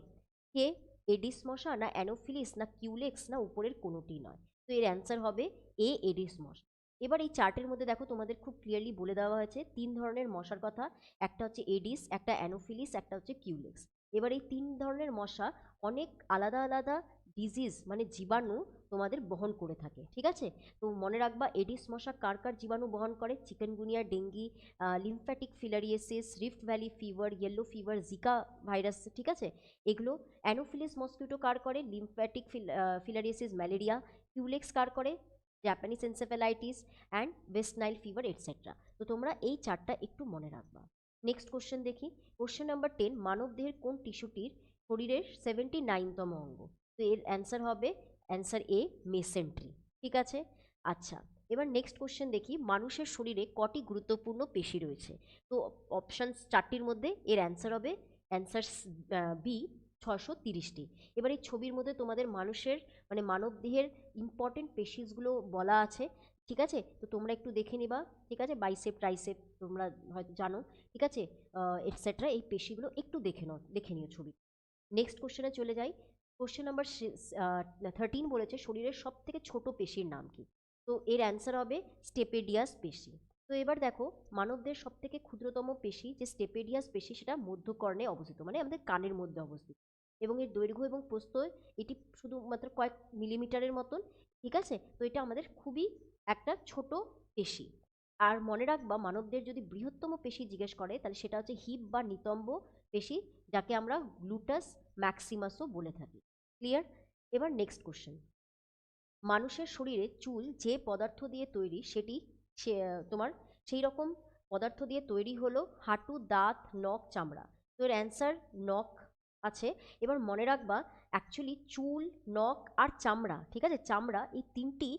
কে? এডিস মশা, না অ্যানোফিলিস, না কিউলেক্স, না উপরের কোনোটি নয়? তো এর অ্যান্সার হবে এ, এডিস মশা। এবার এই চার্টের মধ্যে দেখো তোমাদের খুব ক্লিয়ারলি বলে দেওয়া হয়েছে 3 ধরনের মশার কথা, একটা হচ্ছে এডিস, একটা অ্যানোফিলিস, একটা হচ্ছে কিউলেক্স। এবার এই 3 ধরনের মশা অনেক আলাদা আলাদা ডিজিজ মানে জীবাণু তোমাদের বহন করে থাকে। ঠিক আছে? তো মনে রাখবা এডিস মশা কার কার জীবাণু বহন করে? Chikungunya, dengue, lymphatic filariasis, Rift Valley fever, yellow fever, Zika virus. ঠিক আছে? এগুলো। অ্যানোফিলিস মসকিউটো কার করে? Lymphatic filariasis, malaria. কিউলেক্স কার করে? Japanese encephalitis and West Nile fever etcetera. তো তোমরা এই চারটা একটু মনে রাখবা। নেক্সট কোশ্চেন দেখি। কোশ্চেন নাম্বার 10, মানব দেহের কোন টিস্যুটির শরীরের 79তম অঙ্গ? তো এর অ্যান্সার হবে অ্যান্সার এ, মেসেন্ট্রি। ঠিক আছে? আচ্ছা, এবার নেক্সট কোশ্চেন দেখি। মানুষের শরীরে কটি গুরুত্বপূর্ণ পেশি রয়েছে? তো অপশানস চারটির মধ্যে এর অ্যান্সার হবে অ্যান্সার বি, 630টি। এবার এই ছবির মধ্যে তোমাদের মানুষের মানে মানব দেহের ইম্পর্টেন্ট পেশিসগুলো বলা আছে। ঠিক আছে? তো তোমরা একটু দেখে নিবা। ঠিক আছে? বাইসেপ, ট্রাইসেপ তোমরা হয়তো জানো। ঠিক আছে? এটসেট্রা, এই পেশিগুলো একটু দেখে নিও ছবি। নেক্সট কোশ্চেনে চলে যাই। কোশ্চেন নাম্বার 13 বলেছে শরীরের সব থেকে ছোট পেশির নাম কি? তো এর অ্যান্সার হবে স্টেপেডিয়াস পেশি। তো এবার দেখো মানবদের সব থেকে ক্ষুদ্রতম পেশি যে স্টেপেডিয়াস পেশি, সেটা মধ্যকর্ণে অবস্থিত, মানে আমাদের কানের মধ্যে অবস্থিত, এবং এর দৈর্ঘ্য এবং প্রস্থ এটি শুধুমাত্র কয়েক মিলিমিটারের মতন। ঠিক আছে? তো এটা আমাদের খুবই একটা ছোট পেশি। আর মনে রাখবা মানবদের যদি বৃহত্তম পেশি জিজ্ঞেস করে তাহলে সেটা হচ্ছে হিপ বা নিতম্ব পেশি, যাকে আমরা গ্লুটাস ম্যাক্সিমাসও বলে থাকি। ক্লিয়ার? এবার নেক্সট কোশ্চেন। মানুষের শরীরে চুল যে পদার্থ দিয়ে তৈরি সেটি তোমার সেই রকম পদার্থ দিয়ে তৈরি হলো হাঁটু, দাঁত, নখ, চামড়া। তো এর অ্যান্সার নখ আছে। এবার মনে রাখবা অ্যাকচুয়ালি চুল, নখ আর চামড়া, ঠিক আছে, চামড়া, এই তিনটি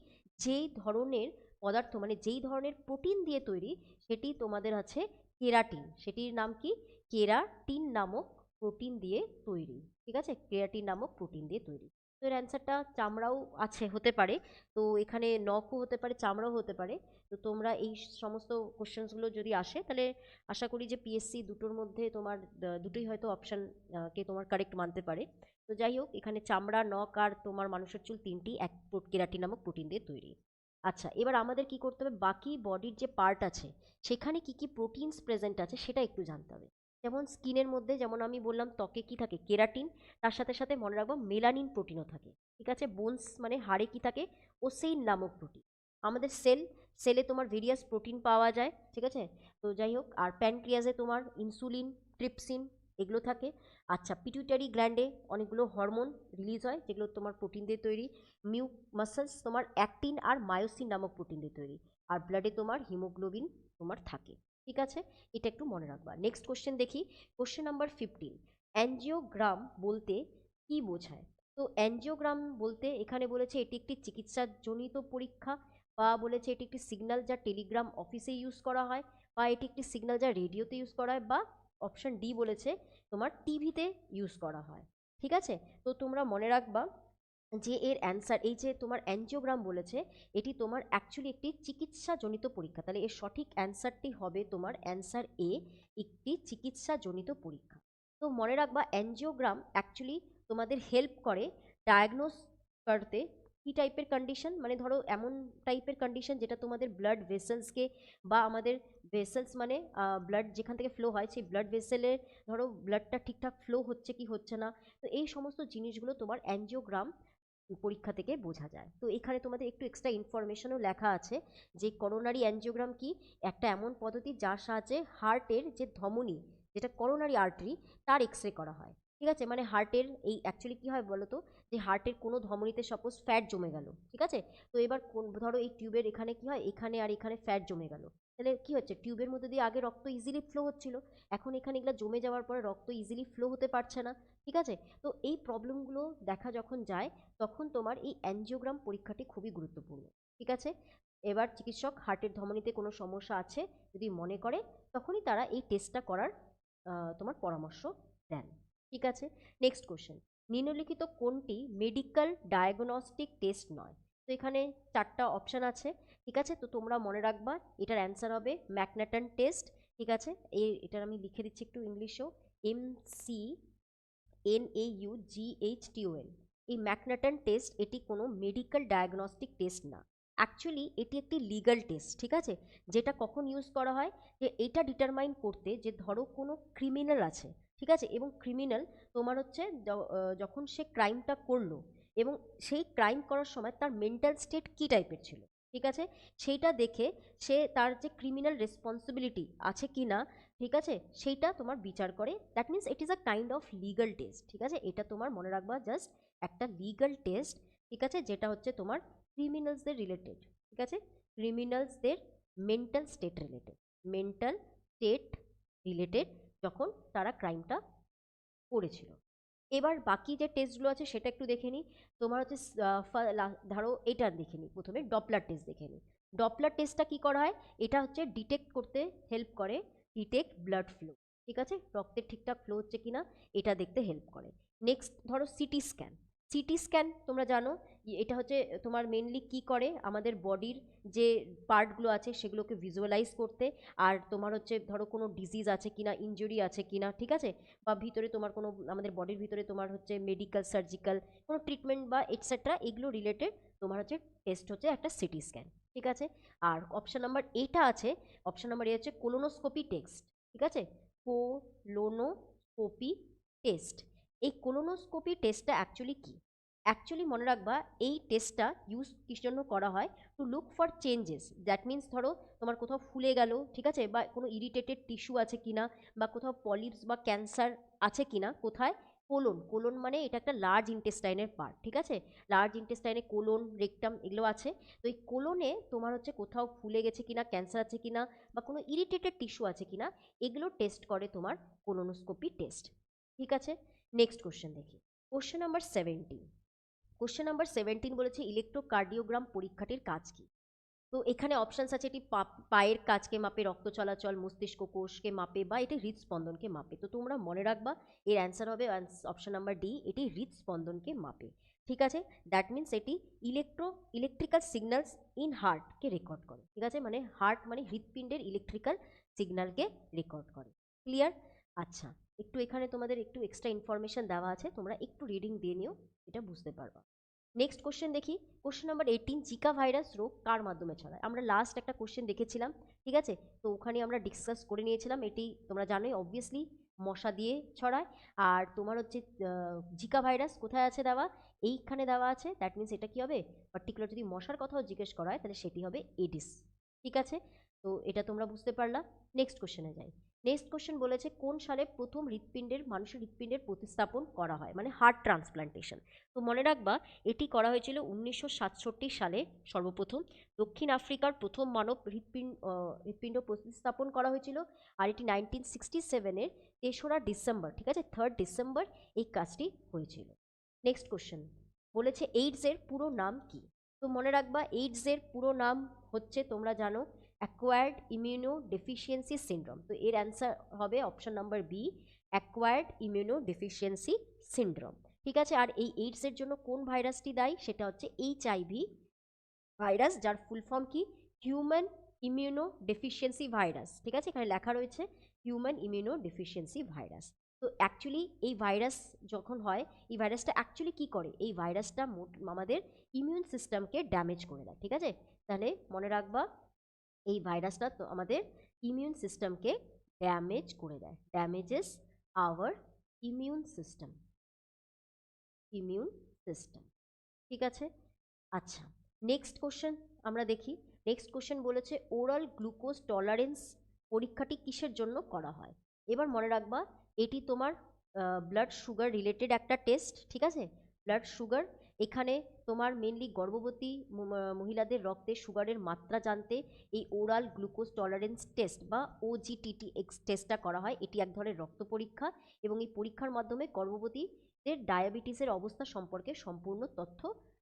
যেই ধরনের পদার্থ মানে যেই ধরনের প্রোটিন দিয়ে তৈরি সেটি তোমাদের আছে কেরাটিন। সেটির নাম কি? কেরাটিন নামক প্রোটিন দিয়ে তৈরি, ঠিক আছে, কেরাটিন নামক প্রোটিন দিয়ে তৈরি। তো এর অ্যান্সারটা চামড়াও আছে, হতে পারে। তো এখানে নখও হতে পারে, চামড়াও হতে পারে। তো তোমরা এই সমস্ত কোশ্চেন্সগুলো যদি আসে, তাহলে আশা করি যে পিএসসি দুটোর মধ্যে তোমার দুটোই হয়তো অপশান কে তোমার কারেক্ট মানতে পারে। তো যাই হোক, এখানে চামড়া, নখ আর তোমার মানুষের চুল তিনটি এক কেরাটিন নামক প্রোটিন দিয়ে তৈরি। আচ্ছা, এবার আমাদের কি করতে হবে, বাকি বডির যে পার্ট আছে সেখানে কি কি প্রোটিনস প্রেজেন্ট আছে সেটা একটু জানতে হবে। যেমন স্কিনের মধ্যে, যেমন আমি বললাম ত্বকে কি থাকে, কেরাটিন। তার সাথে সাথে মনে রাখবো মেলানিন প্রোটিনও থাকে, ঠিক আছে। বোনস মানে হাড়ে কি থাকে, ওসেইন নামক প্রোটিন। আমাদের সেলে তোমার ভেরিয়াস প্রোটিন পাওয়া যায়, ঠিক আছে। তো যাই হোক, আর প্যানক্রিয়াজে তোমার ইনসুলিন, ট্রিপসিন এগুলো থাকে। আচ্ছা, পিটুইটারি গ্ল্যান্ডে অনেকগুলো হরমোন রিলিজ হয় যেগুলো তোমার প্রোটিন দিয়ে তৈরি। মাসলস তোমার অ্যাক্টিন আর মায়োসিন নামক প্রোটিন দিয়ে তৈরি। আর ব্লাডে তোমার হিমোগ্লোবিন তোমার থাকে, ঠিক আছে। এটা একটু মনে রাখবা। নেক্সট কোশ্চেন দেখি, কোশ্চেন নাম্বার 15। অ্যাঞ্জিওগ্রাম বলতে কি বোঝায়? তো অ্যাঞ্জিওগ্রাম বলতে এখানে বলেছে এটি একটি চিকিৎসাজনিত পরীক্ষা, বা বলেছে এটি একটি সিগন্যাল যা টেলিগ্রাম অফিসে ইউজ করা হয়, বা এটি একটি সিগন্যাল যা রেডিওতে ইউজ করা হয়, বা অপশন ডি বলেছে তোমার টিভিতে ইউজ করা হয়, ঠিক আছে। তো তোমরা মনে রাখবা যে এর অ্যান্সার, এই যে তোমার অ্যাঞ্জিওগ্রাম বলেছে, এটি তোমার অ্যাকচুয়ালি একটি চিকিৎসাজনিত পরীক্ষা। তাহলে এর সঠিক অ্যান্সারটি হবে তোমার অ্যান্সার এ, একটি চিকিৎসাজনিত পরীক্ষা। তো মনে রাখবা অ্যাঞ্জিওগ্রাম অ্যাকচুয়ালি তোমাদের হেল্প করে ডায়াগনোস করতে কী টাইপের কন্ডিশন, মানে ধরো এমন টাইপের কন্ডিশন যেটা তোমাদের ব্লাড ভেসেলসকে, বা আমাদের ভেসেলস মানে ব্লাড যেখান থেকে ফ্লো হয় সেই ব্লাড ভেসেলের, ধরো ব্লাডটা ঠিকঠাক ফ্লো হচ্ছে কি হচ্ছে না। তো এই সমস্ত জিনিসগুলো তোমার অ্যাঞ্জিওগ্রাম পরীক্ষা থেকে বোঝা যায়। তো এখানে তোমাদের একটু এক্সট্রা ইনফরমেশনও লেখা আছে যে করোনারি অ্যাঞ্জিওগ্রাম কি, একটা এমন পদ্ধতি যার সাহায্যে হার্টের যে ধমনী, যেটা করোনারি আর্টারি, তার এক্স রে করা হয়, ঠিক আছে। মানে হার্টের এই অ্যাকচুয়ালি কী হয় বলো তো, যে হার্টের কোনো ধমনীতে সাপোজ ফ্যাট জমে গেল, ঠিক আছে। তো এবার ধরো এই টিউবের এখানে কি হয়, এখানে আর এখানে ফ্যাট জমে গেল, তাহলে কি হচ্ছে, টিউবের মধ্যে দিয়ে আগে রক্ত ইজিলি ফ্লো হচ্ছিল, এখন এখানে এগুলো জমে যাওয়ার পরে রক্ত ইজিলি ফ্লো হতে পারছে না, ঠিক আছে। তো এই প্রবলেমগুলো দেখা যখন যায়, তখন তোমার এই অ্যাঞ্জিওগ্রাম পরীক্ষাটি খুবই গুরুত্বপূর্ণ, ঠিক আছে। এবার চিকিৎসক হার্টের ধমনীতে কোনো সমস্যা আছে যদি মনে করে, তখনই তারা এই টেস্টটা করার তোমার পরামর্শ দেন, ঠিক আছে। নেক্সট কোশ্চেন, নিম্নলিখিত কোনটি মেডিকেল ডায়াগনস্টিক টেস্ট নয়? তো এখানে চারটা অপশান আছে, ঠিক আছে। তো তোমরা মনে রাখবা এটার অ্যান্সার হবে ম্যাকনাটন টেস্ট, ঠিক আছে। এটার আমি লিখে দিচ্ছি একটু ইংলিশেও, MCNAUGHTON। এই ম্যাকনাটন টেস্ট এটি কোনো মেডিকেল ডায়াগনস্টিক টেস্ট না, অ্যাকচুয়ালি এটি একটি লিগ্যাল টেস্ট, ঠিক আছে। যেটা কখন ইউজ করা হয়, যে এটা ডিটারমাইন করতে যে ধরো কোনো ক্রিমিনাল আছে, ঠিক আছে, এবং ক্রিমিনাল তোমার হচ্ছে যখন সে ক্রাইমটা করলো, এবং সেই ক্রাইম করার সময় তার মেন্টাল স্টেট কী টাইপের ছিল, ঠিক আছে, সেইটা দেখে সে তার যে ক্রিমিনাল রেসপন্সিবিলিটি আছে কি না, ঠিক আছে, সেইটা তোমার বিচার করে। That means it is a kind of legal test, ঠিক আছে। এটা তোমার মনে রাখবা জাস্ট একটা লিগাল টেস্ট, ঠিক আছে, যেটা হচ্ছে তোমার ক্রিমিনালসদের রিলেটেড, ঠিক আছে, ক্রিমিনালসদের mental state related, mental state related, যখন তারা ক্রাইমটা করেছিল। এবার বাকি যে টেস্টগুলো আছে সেটা একটু দেখে নিই। তোমার হচ্ছে ধরো এটা দেখে নিই, প্রথমে ডপলার টেস্ট দেখে নিই। ডপলার টেস্টটা কি করা হয়, এটা হচ্ছে ডিটেক্ট করতে হেল্প করে, ডিটেক্ট ব্লাড ফ্লো, ঠিক আছে, রক্তের ঠিকঠাক ফ্লো হচ্ছে কিনা এটা দেখতে হেল্প করে। নেক্সট ধরো সিটি স্ক্যান। সিটি স্ক্যান তোমরা জানো এটা হচ্ছে তোমার মেনলি কি করে, আমাদের বডির যে পার্টগুলো আছে সেগুলোকে ভিজুয়ালাইজ করতে, আর তোমার হচ্ছে ধরো কোনো ডিজিজ আছে কিনা, ইনজুরি আছে কিনা, ঠিক আছে, বা ভিতরে তোমার কোনো আমাদের বডির ভিতরে তোমার হচ্ছে মেডিকেল সার্জিক্যাল কোনো ট্রিটমেন্ট বা এটসেট্রা, এগুলো রিলেটেড তোমার হচ্ছে টেস্ট হচ্ছে একটা সিটি স্ক্যান, ঠিক আছে। আর অপশান নাম্বার এটা আছে, অপশান নাম্বার এ হচ্ছে কোলোনোস্কোপি টেস্ট, ঠিক আছে, কোলোনোস্কোপি টেস্ট। এই কোলোনোস্কোপি টেস্টটা অ্যাকচুয়ালি কি, অ্যাকচুয়ালি মনে রাখবা এই টেস্টটা ইউজ কিসের জন্য করা হয়, to look for changes. That means ধরো তোমার কোথাও ফুলে গেল, ঠিক আছে, বা কোনো ইরিটেটেড টিস্যু আছে কিনা, বা কোথাও পলিপস বা ক্যান্সার আছে কিনা, কোথায়, কোলন, কোলন মানে এটা একটা লার্জ ইন্টেস্টাইনের পার্ট, ঠিক আছে, লার্জ ইন্টেস্টাইনে কোলন, রেকটাম এগুলো আছে। তো এই কোলনে তোমার হচ্ছে কোথাও ফুলে গেছে কিনা, ক্যান্সার আছে কিনা, বা কোনো ইরিটেটেড টিস্যু আছে কিনা, এগুলো টেস্ট করে তোমার কোলোনোস্কোপি টেস্ট, ঠিক আছে। নেক্সট কোশ্চেন দেখি, কোশ্চেন নাম্বার 17। কোশ্চেন নাম্বার 17 বলেছে ইলেকট্রোকার্ডিওগ্রাম পরীক্ষাটির কাজ কি? তো এখানে অপশানস আছে, এটি পায়ের কাজকে মাপে, রক্ত চলাচল, মস্তিষ্ক কোষকে মাপে, বা এটি হৃদস্পন্দনকে মাপে। তো তোমরা মনে রাখবা এর অ্যান্সার হবে অপশান নাম্বার ডি, এটি হৃদস্পন্দনকে মাপে। ঠিক আছে, দ্যাট মিন্স এটি ইলেকট্রিক্যাল সিগন্যালস ইন হার্টকে রেকর্ড করে। ঠিক আছে, মানে হার্ট মানে হৃৎপিণ্ডের ইলেকট্রিক্যাল সিগন্যালকে রেকর্ড করে। ক্লিয়ার? আচ্ছা, একটু এখানে তোমাদের একটু এক্সট্রা ইনফরমেশন দেওয়া আছে, তোমরা একটু রিডিং দিয়ে নিও, এটা বুঝতে পারবা। নেক্সট কোশ্চেন দেখি, কোশ্চেন নাম্বার 18, জিকা ভাইরাস রোগ কার মাধ্যমে ছড়ায়? আমরা লাস্ট একটা কোশ্চেন দেখেছিলাম, ঠিক আছে, তো ওখানে আমরা ডিসকাস করে নিয়েছিলাম, এটি তোমরা জানোই অবভিয়াসলি মশা দিয়ে ছড়ায়। আর তোমার হচ্ছে জিকা ভাইরাস কোথায় আছে দেওয়া, এইখানে দেওয়া আছে, দ্যাট মিন্স এটা কি হবে, পার্টিকুলার যদি মশার কথাও জিজ্ঞেস করা হয় তাহলে সেটি হবে এডিস। ঠিক আছে, তো এটা তোমরা বুঝতে পারলা। নেক্সট কোশ্চেনে যাই। নেক্সট কোশ্চেন বলেছে কোন সালে প্রথম মানুষের হৃৎপিণ্ডের প্রতিস্থাপন করা হয়, মানে হার্ট ট্রান্সপ্লান্টেশন। তো মনে রাখবা এটি করা হয়েছিল 1967 সালে সর্বপ্রথম। দক্ষিণ আফ্রিকার প্রথম মানব হৃৎপিণ্ড প্রতিস্থাপন করা হয়েছিল। আর এটি 1967-এর 3রা ডিসেম্বর, ঠিক আছে, 3rd ডিসেম্বর এই কাজটি হয়েছিল। নেক্সট কোশ্চেন বলেছে এইডসের পুরো নাম কি? তো মনে রাখবা এইডসের পুরো নাম হচ্ছে, তোমরা জানো, অ্যাকোয়ার্ড ইমিউনো ডেফিসিয়েন্সি সিনড্রোম। তো এর অ্যান্সার হবে option number B, acquired immunodeficiency syndrome. ঠিক আছে, আর এই এইডসের জন্য কোন ভাইরাসটি দায়ী? সেটা হচ্ছে এইচআইভি ভাইরাস, যার ফুল ফর্ম কি, হিউম্যান ইমিউনো ডেফিসিয়েন্সি ভাইরাস। ঠিক আছে, এখানে লেখা রয়েছে হিউম্যান ইমিউনো ডেফিসিয়েন্সি ভাইরাস। তো অ্যাকচুয়ালি এই ভাইরাস যখন হয়, এই ভাইরাসটা অ্যাকচুয়ালি কী করে, এই ভাইরাসটা আমাদের ইমিউন সিস্টেমকে ড্যামেজ করে দেয়। ঠিক আছে, তাহলে মনে রাখবা এই ভাইরাসটা তো আমাদের ইমিউন সিস্টেমকে ড্যামেজ করে দেয়, damages our immune system, immune system. ঠিক আছে, আচ্ছা, নেক্সট কোশ্চেন আমরা দেখি। নেক্সট কোশ্চেন বলেছে ওরাল গ্লুকোজ টলারেন্স পরীক্ষাটি কিসের জন্য করা হয়? এবার মনে রাখবা এটি তোমার ব্লাড সুগার রিলেটেড একটা টেস্ট। ঠিক আছে, ব্লাড সুগার, এখানে তোমার মেনলি গর্ভবতী মহিলাদের রক্তে সুগারের মাত্রা জানতে এই ওরাল গ্লুকোজ টলারেন্স টেস্ট বা ওজিটিটি টেস্টটা করা হয়। এটি এক ধরনের রক্ত পরীক্ষা এবং এই পরীক্ষার মাধ্যমে গর্ভবতীদের ডায়াবেটিসের অবস্থা সম্পর্কে সম্পূর্ণ তথ্য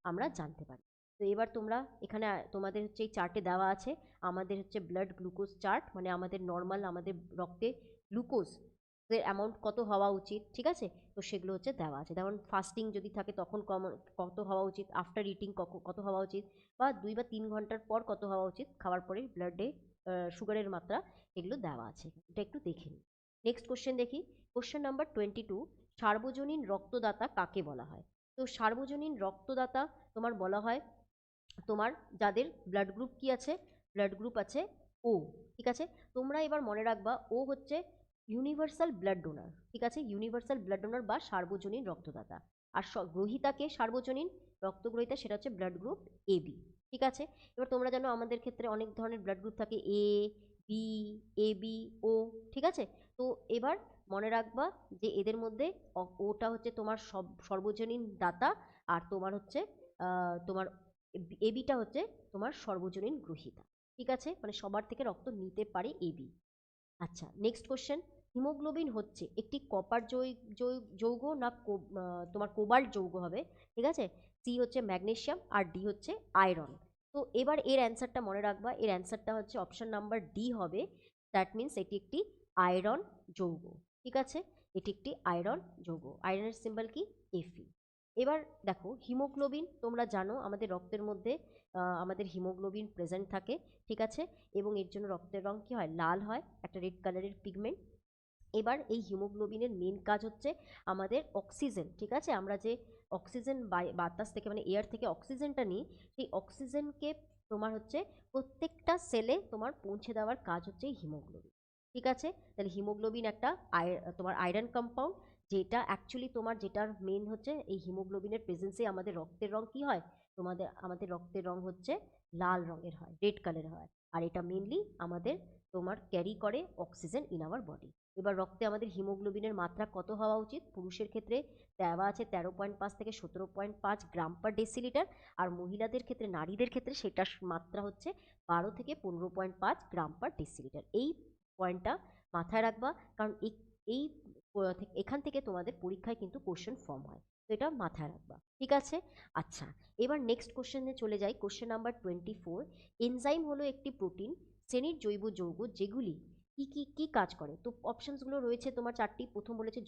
আমরা জানতে পারি। তো এবার তোমরা এখানে তোমাদের হচ্ছে এই চার্টে দেওয়া আছে, আমাদের হচ্ছে ব্লাড গ্লুকোজ চার্ট, মানে আমাদের নর্মাল আমাদের রক্তে গ্লুকোজ এর অ্যামাউন্ট কত হওয়া উচিত। ঠিক আছে, তো সেগুলো হচ্ছে দেওয়া আছে, যেমন ফাস্টিং যদি থাকে তখন কত হওয়া উচিত, আফটার ইটিং কত হওয়া উচিত, বা 2 বা 3 ঘন্টার পর কত হওয়া উচিত খাওয়ার পরে ব্লাডে সুগারের মাত্রা, এগুলো দেওয়া আছে, এটা একটু দেখে নিই। নেক্সট কোশ্চেন দেখি, কোশ্চেন নাম্বার 22, সার্বজনীন রক্তদাতা কাকে বলা হয়? তো সার্বজনীন রক্তদাতা তোমার বলা হয় তোমার যাদের ব্লাড গ্রুপ কি আছে, ব্লাড গ্রুপ আছে ও। ঠিক আছে, তোমরা এবার মনে রাখবা ও হচ্ছে ইউনিভার্সাল ব্লাড ডোনার। ঠিক আছে, ইউনিভার্সাল ব্লাড ডোনার বা সার্বজনীন রক্তদাতা। আর গ্রহীতাকে সার্বজনীন রক্তগ্রহীতা, সেটা হচ্ছে ব্লাড গ্রুপ এ বি। ঠিক আছে, এবার তোমরা জানো আমাদের ক্ষেত্রে অনেক ধরনের ব্লাড গ্রুপ থাকে, এ বি, এ বি, ও। ঠিক আছে, তো এবার মনে রাখবা যে এদের মধ্যে ওটা হচ্ছে তোমার সর্বজনীন দাতা, আর তোমার হচ্ছে তোমার এবিটা হচ্ছে তোমার সর্বজনীন গ্রহীতা। ঠিক আছে, মানে সবার থেকে রক্ত নিতে পারে এবি। আচ্ছা, নেক্সট কোশ্চেন, হিমোগ্লোবিন হচ্ছে একটি কপার যৌগ না তোমার কোবাল্ট যৌগ হবে? ঠিক আছে, সি হচ্ছে ম্যাগনেসিয়াম আর ডি হচ্ছে আয়রন। তো এবার এর অ্যান্সারটা মনে রাখবা, এর অ্যান্সারটা হচ্ছে অপশন নাম্বার ডি হবে, দ্যাট মিন্স এটি একটি আয়রন যৌগ। ঠিক আছে, এটি একটি আয়রন যৌগ, আয়রনের সিম্বল কি, এফি। এবার দেখো হিমোগ্লোবিন, তোমরা জানো আমাদের রক্তের মধ্যে আমাদের হিমোগ্লোবিন প্রেজেন্ট থাকে। ঠিক আছে, এবং এর জন্য রক্তের রং কী হয়, লাল হয়, একটা রেড কালারের পিগমেন্ট। এবার এই হিমোগ্লোবিনের মেন কাজ হচ্ছে আমাদের অক্সিজেন। ঠিক আছে, আমরা যে অক্সিজেন বাতাস থেকে মানে এয়ার থেকে অক্সিজেনটা নিই, সেই অক্সিজেনকে তোমার হচ্ছে প্রত্যেকটা সেলে তোমার পৌঁছে দেওয়ার কাজ হচ্ছে এই হিমোগ্লোবিন। ঠিক আছে, তাহলে হিমোগ্লোবিন একটা তোমার আয়রন কম্পাউন্ড, যেটা অ্যাকচুয়ালি তোমার যেটার মেন হচ্ছে এই হিমোগ্লোবিনের প্রেজেন্সে আমাদের রক্তের রং কী হয়, আমাদের রক্তের রং হচ্ছে লাল রঙের হয়, রেড কালারের হয়। আর এটা মেনলি আমাদের তোমার ক্যারি করে অক্সিজেন ইন আওয়ার বডি। এবার রক্তে আমাদের হিমোগ্লোবিনের মাত্রা কত হওয়া উচিত? পুরুষের ক্ষেত্রে দেওয়া আছে 13.5 থেকে 17.5 গ্রাম পার ডেসিলিটার, আর মহিলাদের ক্ষেত্রে, নারীদের ক্ষেত্রে সেটার মাত্রা হচ্ছে 12 থেকে 15.5 গ্রাম পার ডেসিলিটার। এই পয়েন্টটা মাথায় রাখবা, কারণ এই এখান থেকে তোমাদের পরীক্ষায় কিন্তু কোশ্চেন ফর্ম হয়। তো এটা মাথায় রাখবা, ঠিক আছে। আচ্ছা, এবার নেক্সট কোশ্চেনে চলে যাই। Question number 24। এনজাইম হলো একটি প্রোটিন শ্রেণীর জৈব যৌগ যেগুলি কি কাজ করে। তো অপশনসগুলো রয়েছে তোমার চারটি। প্রথম বলেছে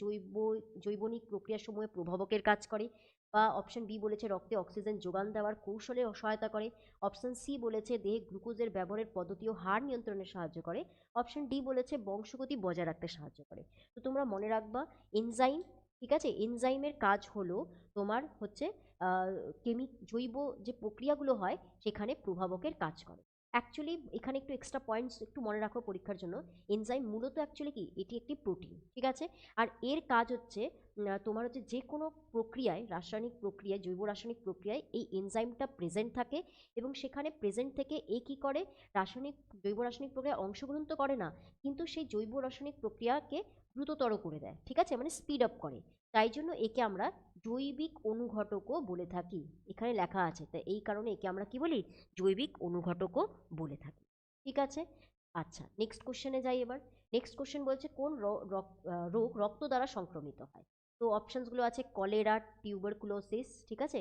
জৈবনিক প্রক্রিয়াসমূহে প্রভাবকের কাজ করে, বা অপশন বি বলেছে রক্তে অক্সিজেন যোগান দেওয়ার কৌশলে সহায়তা করে, অপশন সি বলেছে দেহে গ্লুকোজের ব্যবহারের পদ্ধতি ও হার নিয়ন্ত্রণে সাহায্য করে, অপশন ডি বলেছে বংশগতি বজায় রাখতে সাহায্য করে। তো তোমরা মনে রাখবা এনজাইম, ঠিক আছে, এনজাইমের কাজ হলো তোমার হচ্ছে জৈব যে প্রক্রিয়াগুলো হয় সেখানে প্রভাবকের কাজ করে। অ্যাকচুয়ালি এখানে একটু এক্সট্রা পয়েন্টস একটু মনে রাখো পরীক্ষার জন্য। এনজাইম মূলত অ্যাকচুয়ালি কি, এটি একটি প্রোটিন, ঠিক আছে। আর এর কাজ হচ্ছে তোমার হচ্ছে যে কোনো প্রক্রিয়ায়, রাসায়নিক প্রক্রিয়ায়, জৈব রাসায়নিক প্রক্রিয়ায় এই এনজাইমটা প্রেজেন্ট থাকে, এবং সেখানে প্রেজেন্ট থেকে এ কী করে, জৈব রাসায়নিক প্রক্রিয়ায় অংশগ্রহণ তো করে না, কিন্তু সেই জৈব রাসায়নিক প্রক্রিয়াকে দ্রুততর করে দেয়, ঠিক আছে, মানে স্পিড আপ করে। তাই জন্য একে আমরা জৈবিক অনুঘটকও বলে থাকি। এখানে লেখা আছে, তাই এই কারণে একে আমরা কি বলি, জৈবিক অনুঘটকও বলে থাকি, ঠিক আছে। আচ্ছা, নেক্সট কোশ্চেনে যাই এবার। নেক্সট কোশ্চেন বলছে কোন রোগ রক্ত দ্বারা সংক্রমিত হয়। তো অপশনসগুলো আছে কলেরা, টিউবারকুলোসিস, ঠিক আছে,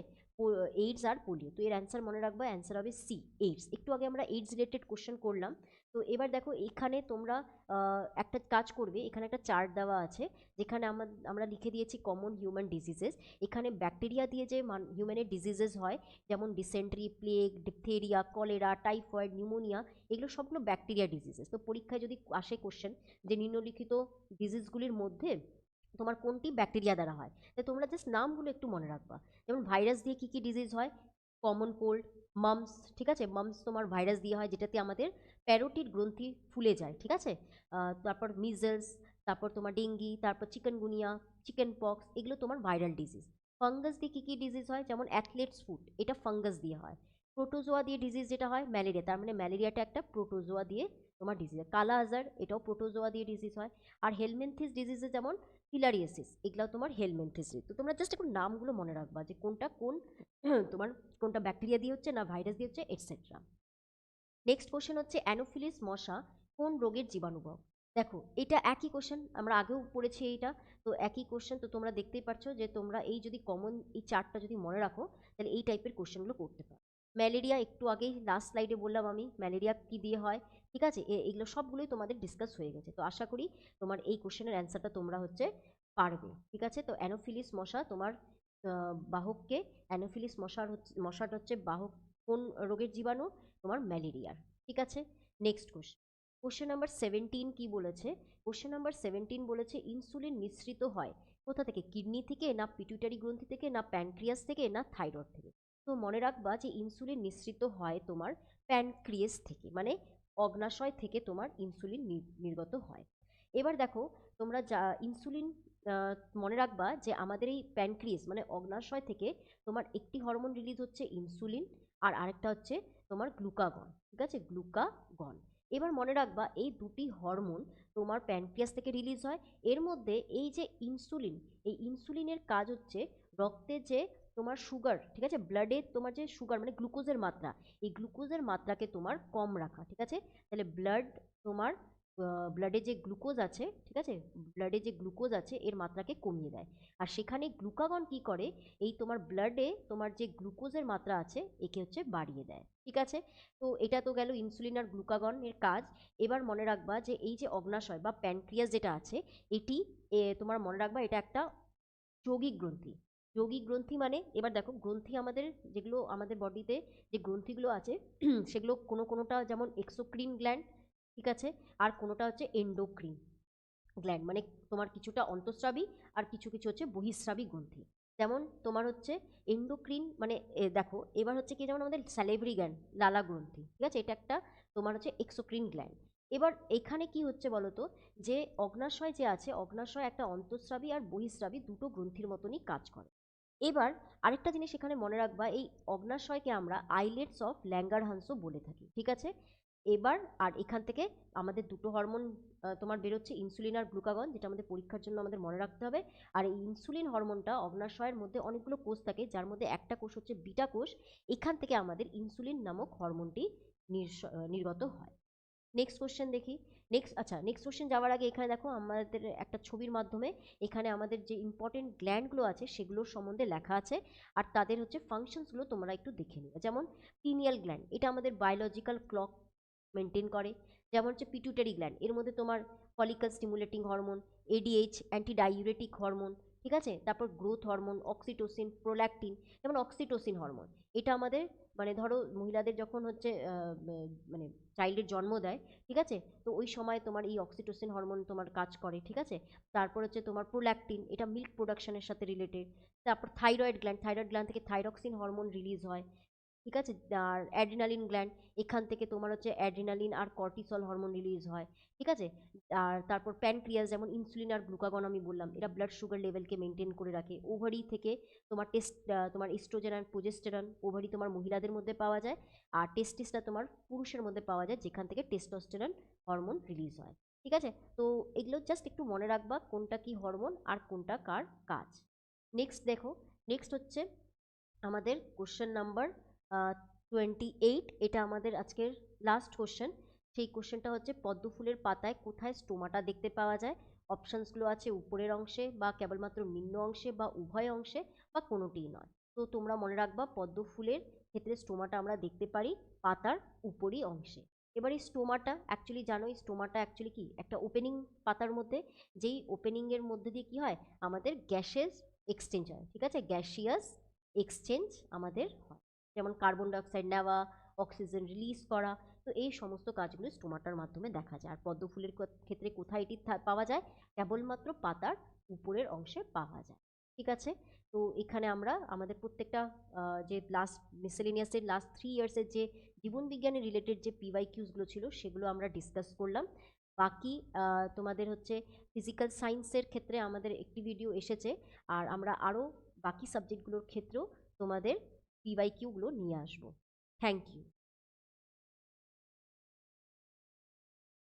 এইডস আর পোলিও। তো এর অ্যান্সার মনে রাখবা, অ্যান্সার হবে সি, এইডস। একটু আগে আমরা এইডস রিলেটেড কোশ্চেন করলাম। তো এবার দেখো এখানে তোমরা একটা কাজ করবে, এখানে একটা চার্ট দেওয়া আছে যেখানে আমরা লিখে দিয়েছি কমন হিউম্যান ডিজিজেস। এখানে ব্যাকটেরিয়া দিয়ে যে হিউম্যানের ডিজিজেস হয়, যেমন dysentery, plague, diphtheria, cholera, typhoid, pneumonia, এগুলো সবগুলো ব্যাকটেরিয়া ডিজিজেস। তো পরীক্ষায় যদি আসে কোশ্চেন যে নিম্নলিখিত ডিজিজগুলির মধ্যে তোমার কোনটি ব্যাকটেরিয়া দ্বারা হয়, তো তোমরা জাস্ট নামগুলো একটু মনে রাখবা। যেমন ভাইরাস দিয়ে কি কি ডিজিজ হয়, কমন কোল্ড, মামস, ঠিক আছে, মামস তোমার ভাইরাস দিয়ে হয়, যেটাতে আমাদের প্যারোটিড গ্রন্থি ফুলে যায়, ঠিক আছে। তারপর মিজলস, তারপর তোমার ডেঙ্গি, তারপর চিকেনগুনিয়া, চিকেন পক্স, এগুলো তোমার ভাইরাল ডিজিজ। ফাঙ্গাস দিয়ে কী কী ডিজিজ হয়, যেমন অ্যাথলেটস ফুট, এটা ফাঙ্গাস দিয়ে হয়। প্রোটোজোয়া দিয়ে ডিজিজ যেটা হয় ম্যালেরিয়া, তার মানে ম্যালেরিয়াটা একটা প্রোটোজোয়া দিয়ে তোমার ডিজিজ হয়। কালা আজার, এটাও প্রোটোজোয়া দিয়ে ডিজিজ হয়। আর হেলমেন্থিস ডিজিজে যেমন ফিলারিয়াসিস, এগুলাও তোমার হেলমেন্থিস। তো তোমরা জাস্ট একটু নামগুলো মনে রাখবা যে কোনটা কোন তোমার কোনটা ব্যাকটেরিয়া দিয়ে হচ্ছে না ভাইরাস দিয়ে হচ্ছে, এটসেট্রা। নেক্সট কোশ্চেন হচ্ছে অ্যানোফিলিস মশা কোন রোগের জীবাণুবক। দেখো এটা একই কোশ্চেন, আমরা আগেও পড়েছি এইটা। তো একই কোশ্চেন, তো তোমরা দেখতেই পাচ্ছ যে তোমরা এই যদি কমন এই চারটা যদি মনে রাখো, তাহলে এই টাইপের কোশ্চেনগুলো করতে পারো। ম্যালেরিয়া একটু আগেই লাস্ট স্লাইডে বললাম আমি, ম্যালেরিয়া কি দিয়ে হয়, ঠিক আছে। এগুলো সবগুলোই তোমাদের ডিসকাস হয়ে গেছে। তো আশা করি তোমার এই কোশ্চেনের অ্যান্সারটা তোমরা হচ্ছে পারবে, ঠিক আছে। তো অ্যানোফিলিস মশা তোমার বাহককে, অ্যানোফিলিস মশাটা হচ্ছে বাহক কোন রোগের জীবাণু, তোমার ম্যালেরিয়ার, ঠিক আছে। নেক্সট কোশ্চেন, কোশ্চেন নাম্বার 17 কি বলেছে। কোশ্চেন নাম্বার 17 বলেছে ইনসুলিন নিঃসৃত হয় কোথা থেকে, কিডনি থেকে, না পিটুইটারি গ্রন্থি থেকে, না প্যানক্রিয়াস থেকে, না থাইরয়েড থেকে। তো মনে রাখবা যে ইনসুলিন নিঃসৃত হয় তোমার প্যানক্রিয়াস থেকে, মানে অগ্নাশয় থেকে তোমার ইনসুলিন নির্গত হয়। এবার দেখো তোমরা যা ইনসুলিন মনে রাখবা যে আমাদের এই প্যানক্রিয়াস মানে অগ্নাশয় থেকে তোমার একটি হরমোন রিলিজ হচ্ছে ইনসুলিন, আর আরেকটা হচ্ছে তোমার গ্লুকাগন, ঠিক আছে, গ্লুকাগন। এবার মনে রাখবা এই দুটি হরমোন তোমার প্যানক্রিয়াস থেকে রিলিজ হয়। এর মধ্যে এই যে ইনসুলিন, এই ইনসুলিনের কাজ হচ্ছে রক্তে যে তোমার সুগার, ঠিক আছে, ব্লাডে তোমার যে সুগার মানে গ্লুকোজের মাত্রা, এই গ্লুকোজের মাত্রাকে তোমার কম রাখা, ঠিক আছে। তাহলে তোমার ব্লাডে যে গ্লুকোজ আছে, ঠিক আছে, ব্লাডে যে গ্লুকোজ আছে এর মাত্রাকে কমিয়ে দেয়। আর সেখানে গ্লুকাগন কি করে, এই তোমার ব্লাডে তোমার যে গ্লুকোজের মাত্রা আছে একে হচ্ছে বাড়িয়ে দেয়, ঠিক আছে। তো এটা তো গেল ইনসুলিন আর গ্লুকাগন এর কাজ। এবার মনে রাখবা যে এই যে অগ্নাশয় বা প্যানক্রিয়াস যেটা আছে, এটি তোমার মনে রাখবা এটা একটা যৌগিক গ্রন্থি। যৌগিক গ্রন্থি মানে এবার দেখো গ্রন্থি আমাদের যেগুলো আমাদের বডিতে যে গ্রন্থিগুলো আছে সেগুলো কোনোটা যেমন এক্সোক্রিন গ্ল্যান্ড, ঠিক আছে, আর কোনোটা হচ্ছে এন্ডোক্রিন গ্ল্যান্ড, মানে তোমার কিছুটা অন্তঃস্রাবী আর কিছু কিছু হচ্ছে বহিঃস্রাবী গ্রন্থি। যেমন তোমার হচ্ছে এন্ডোক্রিন মানে দেখো এবার হচ্ছে কি, যেমন আমাদের স্যালিভরি গ্ল্যান্ড, লালা গ্রন্থি, ঠিক আছে, এটা একটা তোমার হচ্ছে এক্সোক্রিন গ্ল্যান্ড। এবার এখানে কি হচ্ছে বলতো, যে অগ্নাশয় যে আছে, অগ্নাশয় একটা অন্তঃস্রাবী আর বহিঃস্রাবী দুটো গ্রন্থির মতনই কাজ করে। এবার আরেকটা জিনিস এখানে মনে রাখবা, এই অগ্নাশয়কে আমরা আইলেটস অফ ল্যাঙ্গারহান্সও বলে থাকি, ঠিক আছে। এবার আর এখান থেকে আমাদের দুটো হরমোন তোমার বেরোচ্ছে, ইনসুলিন আর গ্লুকাগন, যেটা আমাদের পরীক্ষার জন্য আমাদের মনে রাখতে হবে। আর এই ইনসুলিন হরমোনটা অগ্নাশয়ের মধ্যে অনেকগুলো কোষ থাকে, যার মধ্যে একটা কোষ হচ্ছে বিটা কোষ, এখান থেকে আমাদের ইনসুলিন নামক হরমোনটি নির্গত হয়। নেক্সট কোশ্চেন দেখি। নেক্সট কোশ্চেন যাওয়ার আগে এখানে দেখো আমাদের একটা ছবির মাধ্যমে এখানে আমাদের যে ইম্পর্টেন্ট গ্ল্যান্ডগুলো আছে সেগুলোর সম্বন্ধে লেখা আছে, আর তাদের হচ্ছে ফাংশনসগুলো তোমরা একটু দেখে নিও। যেমন পিনিয়াল গ্ল্যান্ড, এটা আমাদের বায়োলজিক্যাল ক্লক মেনটেন করে। যেমন হচ্ছে পিটুইটারি গ্ল্যান্ড, এর মধ্যে তোমার follicle stimulating hormone, ADH anti diuretic hormone, ঠিক আছে, তারপর গ্রোথ হরমোন, অক্সিটোসিন, প্রোল্যাকটিন। যেমন অক্সিটোসিন হরমোন, এটা আমাদের মানে ধরো মহিলাদের যখন হচ্ছে মানে চাইল্ডের জন্ম দেয়, ঠিক আছে, তো ওই সময় তোমার এই অক্সিটোসিন হরমোন তোমার কাজ করে, ঠিক আছে। তারপর হচ্ছে তোমার প্রোল্যাকটিন, এটা মিল্ক প্রোডাকশনের সাথে রিলেটেড। তারপর থাইরয়েড গ্ল্যান্ড থেকে থাইরক্সিন হরমোন রিলিজ হয়, ঠিক আছে। আর অ্যাড্রিনালিন গ্ল্যান্ড, এখান থেকে তোমার হচ্ছে অ্যাড্রিনালিন আর কর্টিসল হরমোন রিলিজ হয়, ঠিক আছে। আর তারপর প্যানক্রিয়াস, যেমন ইনসুলিন আর গ্লুকাগন আমি বললাম, এরা ব্লাড সুগার লেভেলকে মেনটেন করে রাখে। ওভারি থেকে তোমার ইস্ট্রোজেন আর প্রোজেস্টেরন, ওভারি তোমার মহিলাদের মধ্যে পাওয়া যায়, আর টেস্টিসটা তোমার পুরুষের মধ্যে পাওয়া যায়, যেখান থেকে টেস্টোস্টেরন হরমোন রিলিজ হয়, ঠিক আছে। তো এগুলো জাস্ট একটু মনে রাখবা কোনটা কি হরমোন আর কোনটা কার কাজ। নেক্সট দেখো, নেক্সট হচ্ছে আমাদের কোশ্চেন নাম্বার 28, এটা আমাদের আজকের লাস্ট কোশ্চেন। সেই কোশ্চেনটা হচ্ছে পদ্ম ফুলের পাতায় কোথায় স্টোমাটা দেখতে পাওয়া যায়। অপশানসগুলো আছে উপরের অংশে, বা কেবলমাত্র নিম্ন অংশে, বা উভয় অংশে, বা কোনোটিই নয়। তো তোমরা মনে রাখবা পদ্ম ফুলের ক্ষেত্রে স্টোমাটা আমরা দেখতে পারি পাতার উপরই অংশে। এবার এই স্টোমাটা অ্যাকচুয়ালি জানো, এই স্টোমাটা অ্যাকচুয়ালি কি একটা ওপেনিং পাতার মধ্যে, যেই ওপেনিংয়ের মধ্যে দিয়ে কি হয় আমাদের গ্যাসেস এক্সচেঞ্জ হয়, ঠিক আছে, গ্যাসিয়াস এক্সচেঞ্জ আমাদের হয়। যেমন কার্বন ডাইঅক্সাইড নেওয়া, অক্সিজেন রিলিজ করা, তো এই সমস্ত কাজগুলো স্টোমাটার মাধ্যমে দেখা যায়। আর পদ্ম ফুলের ক্ষেত্রে কোথায় এটি পাওয়া যায়, কেবলমাত্র পাতার উপরের অংশে পাওয়া যায়, ঠিক আছে। তো এখানে আমরা আমাদের প্রত্যেকটা যে লাস্ট মিসেলেনিয়াসের লাস্ট 3 ইয়ার্সের যে জীবনবিজ্ঞানের রিলেটেড যে পিওয়াইকিউসগুলো ছিল সেগুলো আমরা ডিসকাস করলাম। বাকি তোমাদের হচ্ছে ফিজিক্যাল সায়েন্সের ক্ষেত্রে আমাদের একটি ভিডিও এসেছে, আর আমরা আরও বাকি সাবজেক্টগুলোর ক্ষেত্রেও তোমাদের পিওয়াইকিউগুলো নিয়ে আসবো। Thank you.